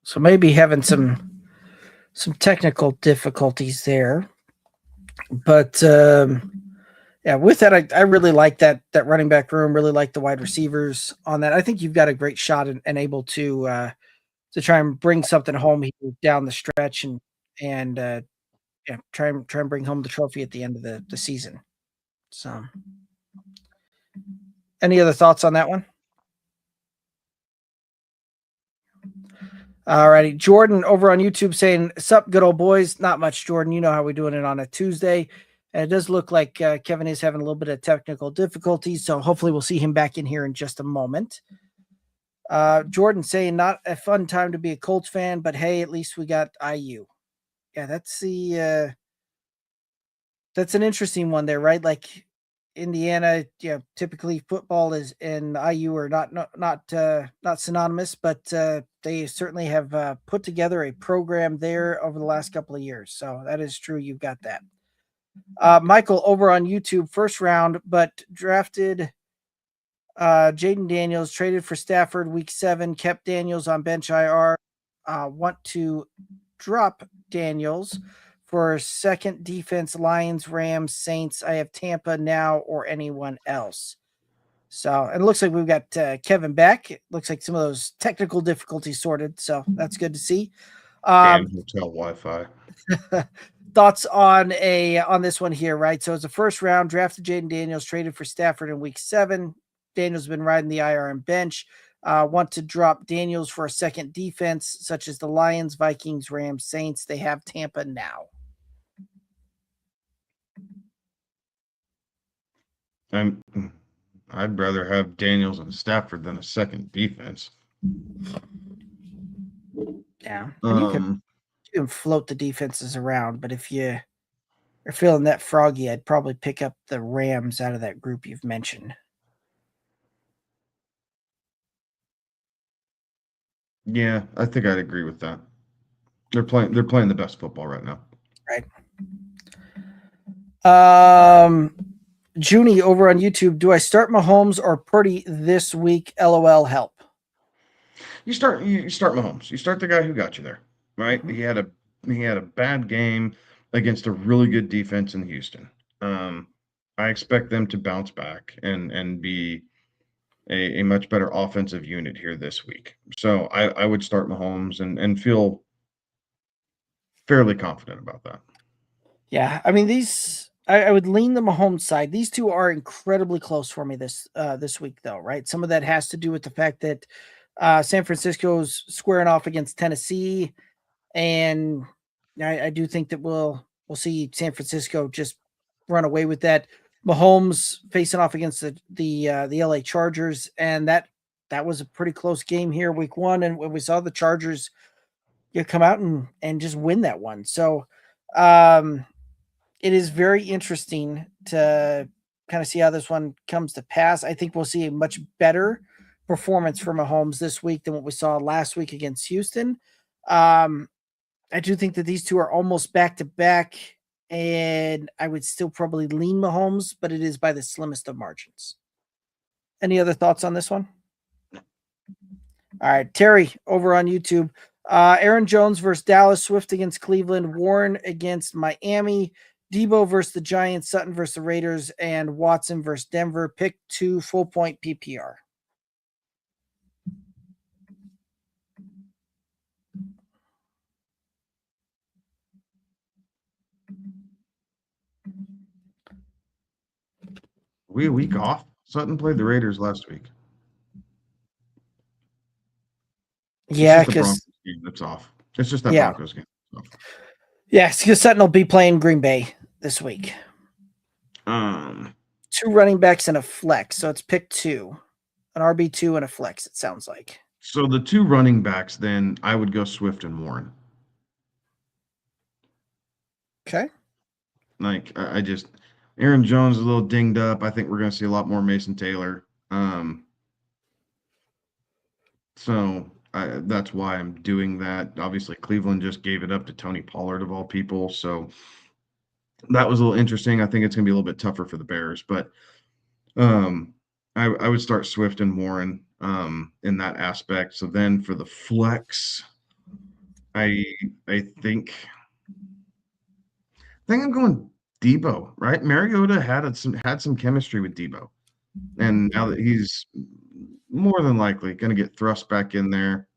So maybe having some technical difficulties there. But yeah, with that, I really like that running back room, really like the wide receivers on that. I think you've got a great shot and able to try and bring something home here down the stretch and try and bring home the trophy at the end of the season. So any other thoughts on that one? All righty. Jordan over on YouTube saying, "Sup, good old boys." Not much, Jordan. You know how we're doing it on a Tuesday. And it does look like Kevin is having a little bit of technical difficulties, so hopefully we'll see him back in here in just a moment. Jordan saying, "Not a fun time to be a Colts fan, but hey, at least we got IU." Yeah, that's an interesting one there, right? Like Indiana, typically football is and IU are not synonymous, but they certainly have put together a program there over the last couple of years. So that is true. You've got that. Michael over on YouTube, first round, but drafted Jaden Daniels, traded for Stafford week 7, kept Daniels on bench IR. Want to drop Daniels for second defense, Lions, Rams, Saints. I have Tampa now or anyone else. So it looks like we've got Kevin back. It looks like some of those technical difficulties sorted. So that's good to see. Damn hotel Wi-Fi. Thoughts on this one here, right? So it's a first round, drafted Jaden Daniels, traded for Stafford in week 7. Daniels been riding the IR and bench. Want to drop Daniels for a second defense, such as the Lions, Vikings, Rams, Saints. They have Tampa now. I'd rather have Daniels and Stafford than a second defense. Yeah, and you can float the defenses around, but if you are feeling that froggy, I'd probably pick up the Rams out of that group you've mentioned. Yeah, I think I'd agree with that. They're playing the best football right now. Right. Junie over on YouTube, do I start Mahomes or Purdy this week? LOL, help. You start Mahomes. You start the guy who got you there, right? Mm-hmm. He had a bad game against a really good defense in Houston. I expect them to bounce back and be a much better offensive unit here this week. So I would start Mahomes and feel fairly confident about that. Yeah, I mean I would lean the Mahomes side. These two are incredibly close for me this week, though, right? Some of that has to do with the fact that San Francisco's squaring off against Tennessee, and I do think that we'll see San Francisco just run away with that. Mahomes facing off against the LA Chargers, and that was a pretty close game here, week 1, and when we saw the Chargers come out and just win that one. So it is very interesting to kind of see how this one comes to pass. I think we'll see a much better performance from Mahomes this week than what we saw last week against Houston. I do think that these two are almost back to back, and I would still probably lean Mahomes, but it is by the slimmest of margins. Any other thoughts on this one? All right, Terry over on YouTube. Aaron Jones versus Dallas, Swift against Cleveland, Warren against Miami, Debo versus the Giants, Sutton versus the Raiders, and Watson versus Denver. Pick 2 full point PPR. We a week off? Sutton played the Raiders last week. Yeah, because it's off. It's just that Broncos game. Yes, because Sutton will be playing Green Bay this week. 2 running backs and a flex, so it's pick 2, an RB2 and a flex. It sounds like. So the 2 running backs, then I would go Swift and Warren. Okay. Like I just Aaron Jones is a little dinged up. I think we're going to see a lot more Mason Taylor. So that's why I'm doing that. Obviously, Cleveland just gave it up to Tony Pollard of all people. So that was a little interesting. I think it's going to be a little bit tougher for the Bears, but I would start Swift and Warren in that aspect. So then for the flex, I think I'm going Debo, right? Mariota had some chemistry with Debo, and now that he's more than likely going to get thrust back in there,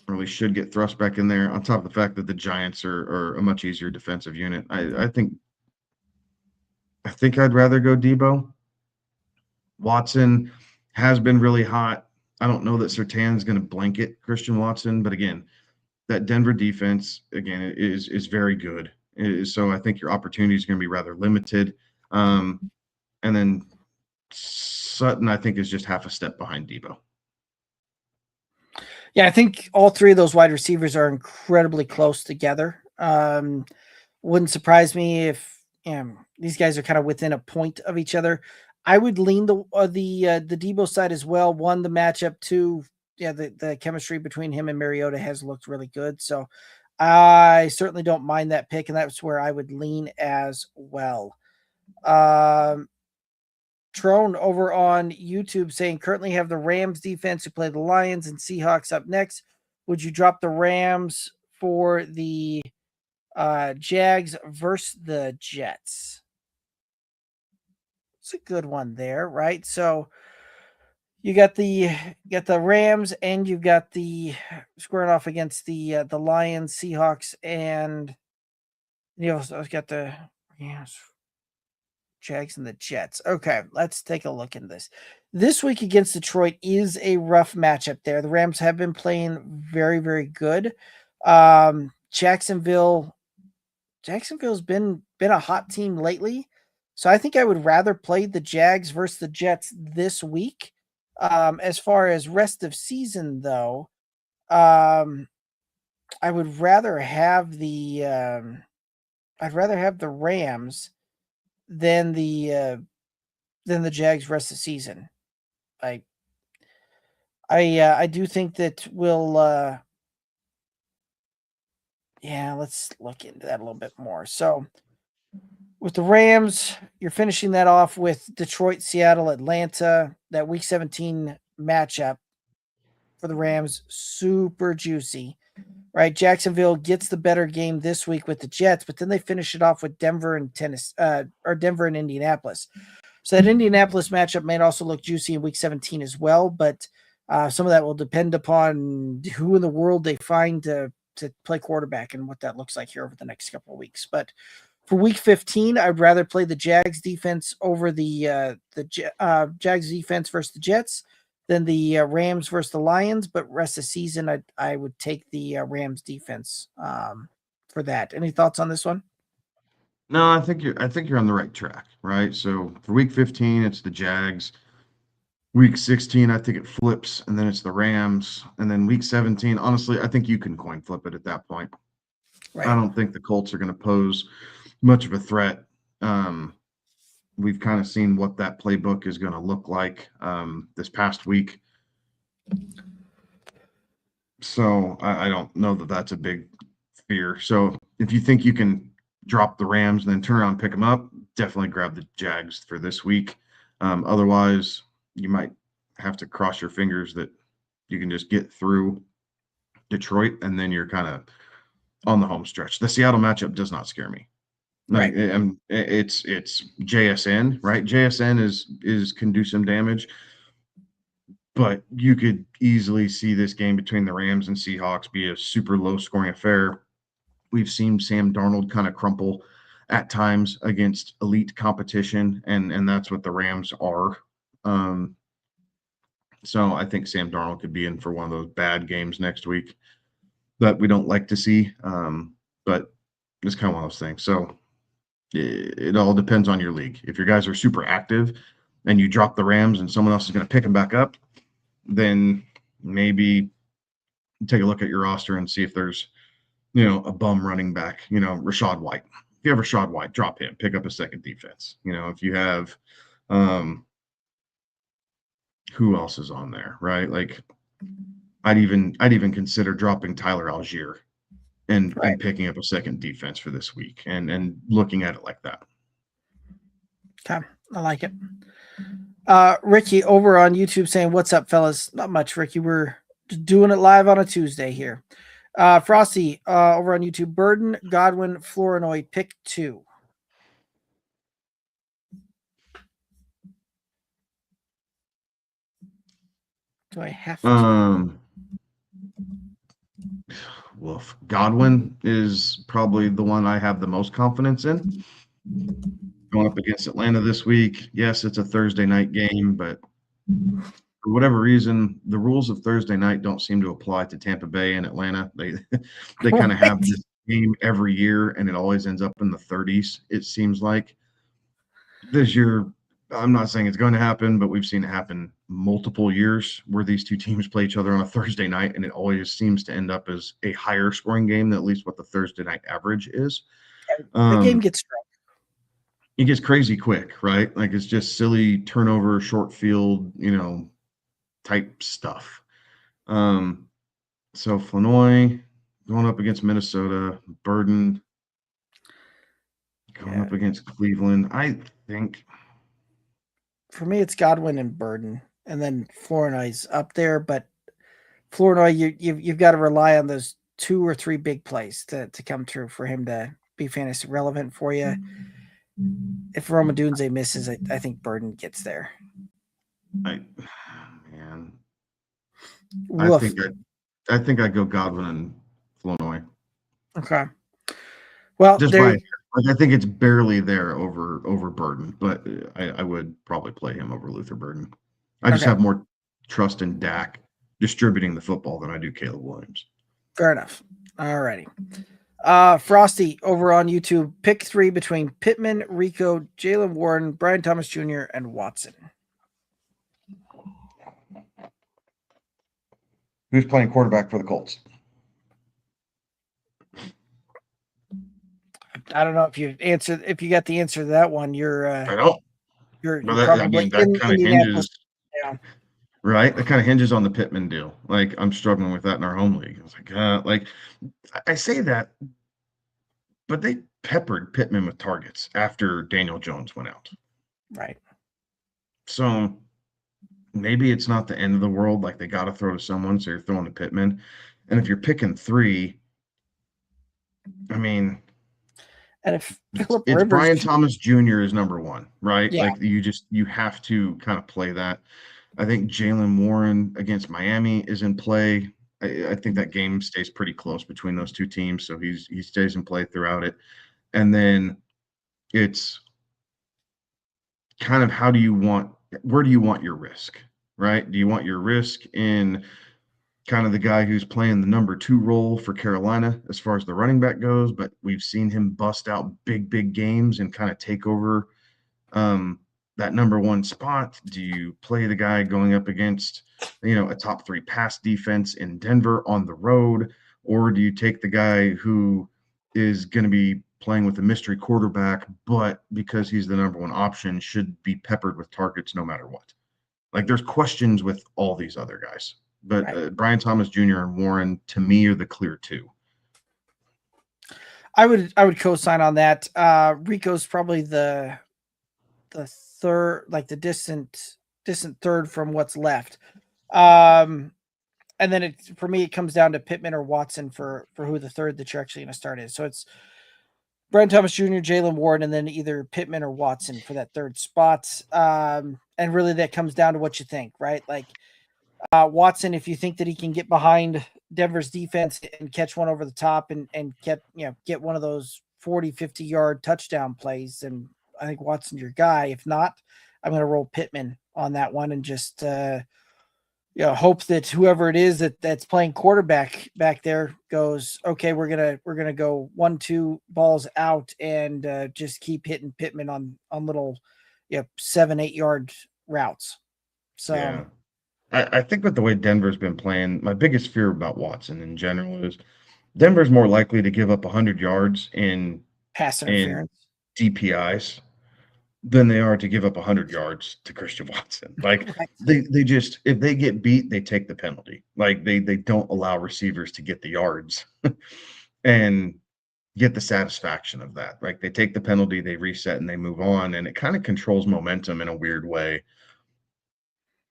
or we should get thrust back in there. On top of the fact that the Giants are a much easier defensive unit, I think I'd rather go Debo. Watson has been really hot. I don't know that Surtain's going to blanket Christian Watson, but again, that Denver defense again is very good. So I think your opportunity is going to be rather limited. And then Sutton, I think, is just half a step behind Debo. Yeah, I think all 3 of those wide receivers are incredibly close together. Wouldn't surprise me if these guys are kind of within a point of each other. I would lean the Debo side as well. 1, the matchup. 2, the chemistry between him and Mariota has looked really good. So I certainly don't mind that pick, and that's where I would lean as well. Trone over on YouTube saying currently have the Rams defense who play the Lions and Seahawks up next. Would you drop the Rams for the Jags versus the Jets? It's a good one there, right? So you got the Rams and you've got the squaring off against the Lions, Seahawks, and I've got the Jags and the Jets. Okay, let's take a look at this. This week against Detroit is a rough matchup there. The Rams have been playing very, very good. Jacksonville's been a hot team lately. So I think I would rather play the Jags versus the Jets this week. As far as rest of season, though, I would rather have the Rams than the Jags rest of season. I do think that we'll let's look into that a little bit more. So with the Rams, you're finishing that off with Detroit, Seattle, Atlanta, that week 17 matchup for the Rams, super juicy, right? Jacksonville gets the better game this week with the Jets, but then they finish it off with Denver and Denver and Indianapolis. So that Indianapolis matchup may also look juicy in week 17 as well, but some of that will depend upon who in the world they find to play quarterback and what that looks like here over the next couple of weeks. But for week 15, I'd rather play the Jags defense over the Jags defense versus the Jets than the Rams versus the Lions. But rest of the season, I would take the Rams defense for that. Any thoughts on this one? No, I think you're on the right track, right? So for week 15, it's the Jags. Week 16, I think it flips, and then it's the Rams. And then week 17, honestly, I think you can coin flip it at that point. Right. I don't think the Colts are going to pose much of a threat. We've kind of seen what that playbook is going to look like this past week. So I don't know that that's a big fear. So if you think you can drop the Rams and then turn around and pick them up, definitely grab the Jags for this week. Otherwise, you might have to cross your fingers that you can just get through Detroit, and then you're kind of on the home stretch. The Seattle matchup does not scare me. Like, right. It's JSN, right? JSN can do some damage, but you could easily see this game between the Rams and Seahawks be a super low scoring affair. We've seen Sam Darnold kind of crumple at times against elite competition, and that's what the Rams are. So I think Sam Darnold could be in for one of those bad games next week that we don't like to see. But it's kind of one of those things. So it all depends on your league. If your guys are super active and you drop the Rams and someone else is going to pick them back up, then maybe take a look at your roster and see if there's, a bum running back, Rachaad White. If you have Rachaad White, drop him, pick up a second defense. If you have, who else is on there, right? Like I'd even consider dropping Tyler Algier and picking up a second defense for this week and looking at it like that. Okay, I like it. Ricky over on YouTube saying, "What's up, fellas?" Not much, Ricky. We're doing it live on a Tuesday here. Frosty over on YouTube, Burden, Godwin, Flournoy, pick 2. Do I have to? Wolf. Godwin is probably the one I have the most confidence in. Going up against Atlanta this week. Yes, it's a Thursday night game, but for whatever reason, the rules of Thursday night don't seem to apply to Tampa Bay and Atlanta. They kind of have this game every year, and it always ends up in the 30s, it seems like. This year, I'm not saying it's going to happen, but we've seen it happen multiple years where these two teams play each other on a Thursday night, and it always seems to end up as a higher scoring game than at least what the Thursday night average is. The game gets strong. It gets crazy quick, right? Like it's just silly turnover, short field, type stuff. So Flournoy going up against Minnesota, Burden going up against Cleveland. I think for me it's Godwin and Burden, and then Flournoy's up there. But Flournoy, you've got to rely on those 2 or 3 big plays to come through for him to be fantasy relevant for you. If Roma Dunze misses, I think Burden gets there. Man, Woof. I think I'd go Godwin and Flournoy. Okay. Well, just by I think it's barely there over Burden, but I would probably play him over Luther Burden. I just have more trust in Dak distributing the football than I do Caleb Williams. Fair enough. All righty. Frosty over on YouTube, pick 3 between Pittman, Rico, Jalen Warren, Brian Thomas Jr., and Watson. Who's playing quarterback for the Colts? I don't know if you got the answer to that one. I don't. You're probably that kind of hinges. Yeah. Right, that kind of hinges on the Pittman deal. Like I'm struggling with that in our home league. It's like I say that, but they peppered Pittman with targets after Daniel Jones went out. Right. So maybe it's not the end of the world. Like they got to throw to someone, so you're throwing to Pittman. And if you're picking 3, I mean, and if it's Brian Thomas Jr. is number 1, right? Yeah. Like you have to kind of play that. I think Jalen Warren against Miami is in play. I think that game stays pretty close between those 2 teams, so he stays in play throughout it. And then it's kind of where do you want your risk, right? Do you want your risk in kind of the guy who's playing the number 2 role for Carolina as far as the running back goes, but we've seen him bust out big games and kind of take over that number 1 spot? Do you play the guy going up against, a top 3 pass defense in Denver on the road? Or do you take the guy who is going to be playing with a mystery quarterback, but because he's the number 1 option, should be peppered with targets no matter what? Like there's questions with all these other guys, but Brian Thomas Jr. and Warren, to me, are the clear 2. I would co-sign on that. Rico's probably the third, like the distant third from what's left. And then for me, it comes down to Pittman or Watson for who the third that you're actually going to start is. So it's Brian Thomas Jr., Jalen Warren, and then either Pittman or Watson for that third spot. And really that comes down to what you think, right? Like Watson, if you think that he can get behind Denver's defense and catch one over the top and get one of those 40, 50-yard touchdown plays, and I think Watson's your guy. If not, I'm going to roll Pittman on that one and just hope that whoever it is that's playing quarterback back there goes, okay, we're gonna go 1-2 balls out and just keep hitting Pittman on little 7-8 yard routes. So yeah. I think with the way Denver's been playing, my biggest fear about Watson in general is Denver's more likely to give up 100 yards in pass interference DPIs than they are to give up 100 yards to Christian Watson. Like they just, if they get beat, they take the penalty. Like they don't allow receivers to get the yards and get the satisfaction of that. Like they take the penalty, they reset, and they move on, and it kind of controls momentum in a weird way,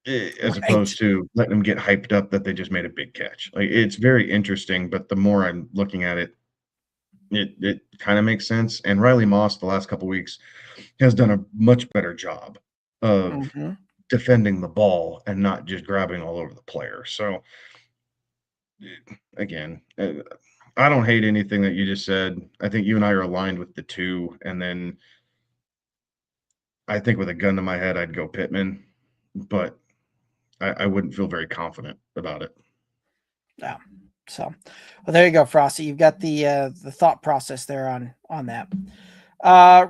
as opposed to letting them get hyped up that they just made a big catch. Like it's very interesting, but the more I'm looking at it, it kind of makes sense. And Riley Moss the last couple of weeks has done a much better job of defending the ball and not just grabbing all over the player. So again, I don't hate anything that you just said. I think you and I are aligned with the 2. And then I think with a gun to my head, I'd go Pittman, but I wouldn't feel very confident about it. Yeah. So, well, there you go, Frosty. You've got the thought process there on that.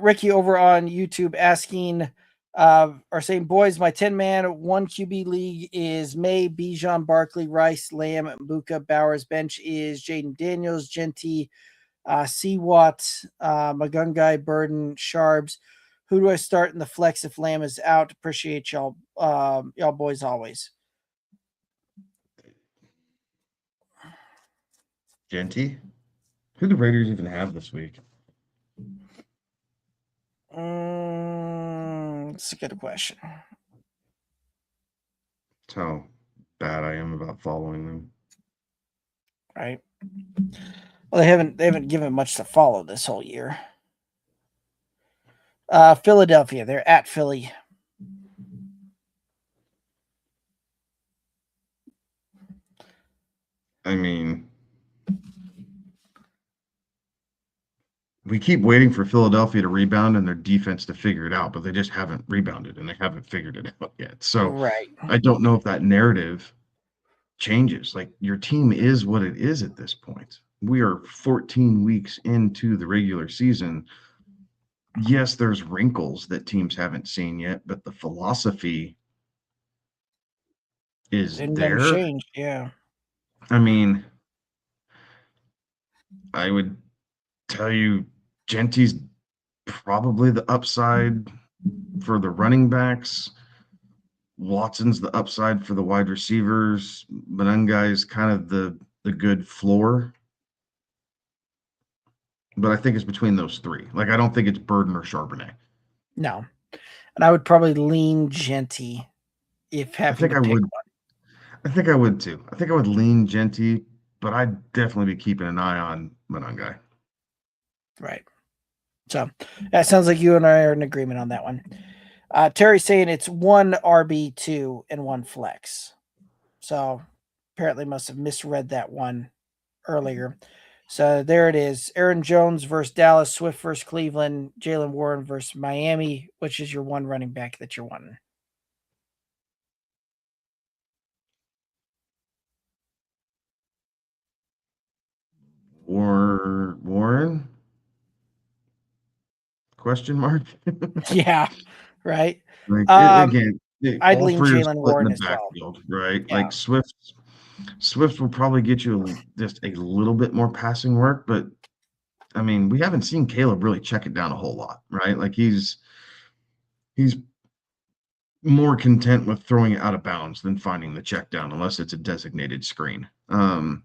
Ricky over on YouTube asking, are saying, boys, my 10-man 1 QB league is May, Bijan, Barkley, Rice, Lamb, Mbuka. Bowers. Bench is Jaden Daniels, Genty, Seawatt, Magungai, Burden, Sharbs. Who do I start in the flex if Lamb is out? Appreciate y'all boys always. Genty? Who do the Raiders even have this week? That's a good question. That's how bad I am about following them. Right. Well, they haven't given much to follow this whole year. Philadelphia, they're at Philly. I mean, we keep waiting for Philadelphia to rebound and their defense to figure it out, but they just haven't rebounded and they haven't figured it out yet. So Right. I don't know if that narrative changes. Like, your team is what it is at this point. We are 14 weeks into the regular season. Yes, there's wrinkles that teams haven't seen yet, but the philosophy is Didn't there. change. Yeah. I mean, I would tell you Genty's probably the upside for the running backs. Watson's the upside for the wide receivers. Benungai's kind of the good floor. But I think it's between those three. Like, I don't think it's Burden or Charbonnet. No. And I would probably lean Genty if having to pick one. I think I would too. I think I would lean Genty, but I'd definitely be keeping an eye on Benungai. Right. So that sounds like you and I are in agreement on that one. Terry's saying it's one RB2 and one flex. So apparently must have misread that one earlier. So there it is. Aaron Jones versus Dallas, Swift versus Cleveland, Jalen Warren versus Miami. Which is your one running back that you're wanting? Warren? Question mark? Yeah, right. Like, again, I'd all lean three are Jalen split in Warren the as well. backfield, right? Yeah. Like, Swift will probably get you just a little bit more passing work, but I mean, we haven't seen Caleb really check it down a whole lot, right? Like, he's more content with throwing it out of bounds than finding the check down, unless it's a designated screen. And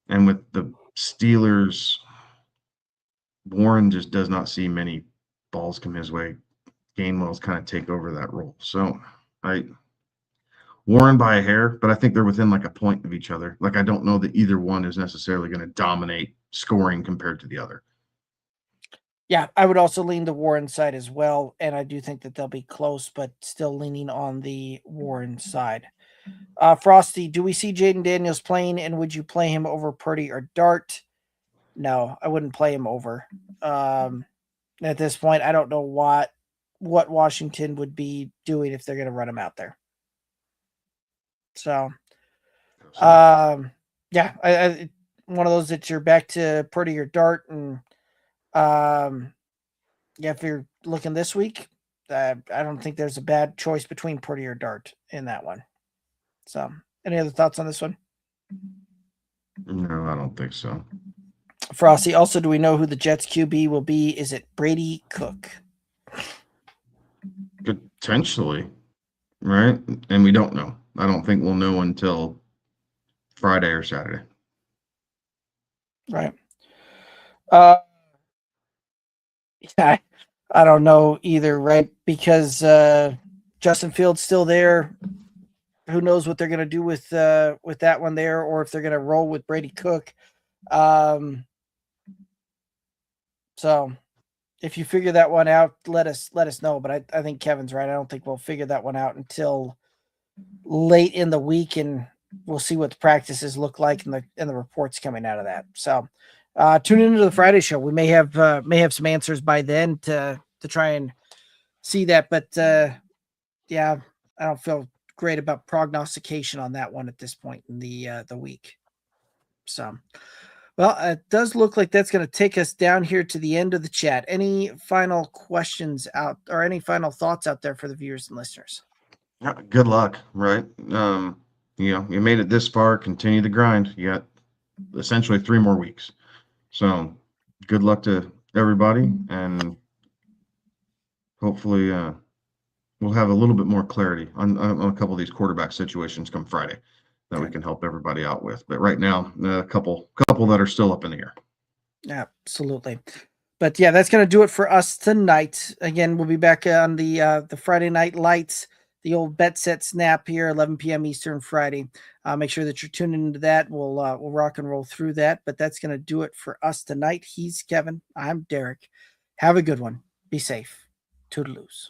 with the Steelers, Warren just does not see many balls come his way. Gainwell's kind of take over that role. So Warren by a hair, but I think they're within like a point of each other. Like, I don't know that either one is necessarily going to dominate scoring compared to the other. Yeah, I would also lean the Warren side as well, and I do think that they'll be close, but still leaning on the Warren side. Frosty, do we see Jaden Daniels playing, and would you play him over Purdy or Dart? No, I wouldn't play him over. At this point, I don't know what Washington would be doing if they're going to run him out there. So, yeah, I one of those that you're back to Purdy or Dart, and yeah, if you're looking this week, I don't think there's a bad choice between Purdy or Dart in that one. So, any other thoughts on this one? No, I don't think so. Frosty, also, do we know who the Jets QB will be? Is it Brady Cook? Potentially, right? And we don't know. I don't think we'll know until Friday or Saturday. Right. Yeah, I don't know either, right? Because Justin Fields still there. Who knows what they're going to do with that one there, or if they're going to roll with Brady Cook. So if you figure that one out, let us know. But I think Kevin's right. I don't think we'll figure that one out until late in the week, and we'll see what the practices look like and the reports coming out of that. So tune into the Friday show. We may have some answers by then to try and see that. But yeah, I don't feel great about prognostication on that one at this point in the week. So, well, it does look like that's going to take us down here to the end of the chat. Any final questions out or any final thoughts out there for the viewers and listeners? Yeah, good luck, right? You made it this far. Continue the grind. You got essentially 3 more weeks. So good luck to everybody, and hopefully we'll have a little bit more clarity on a couple of these quarterback situations come Friday. that we can help everybody out with. But right now, a couple that are still up in the air. Absolutely. But yeah, that's going to do it for us tonight. Again, we'll be back on the Friday Night Lights, the old bet set snap here, 11 p.m. Eastern Friday. Make sure that you're tuning into that. We'll rock and roll through that. But that's going to do it for us tonight. He's Kevin. I'm Derek. Have a good one. Be safe. Toodaloos.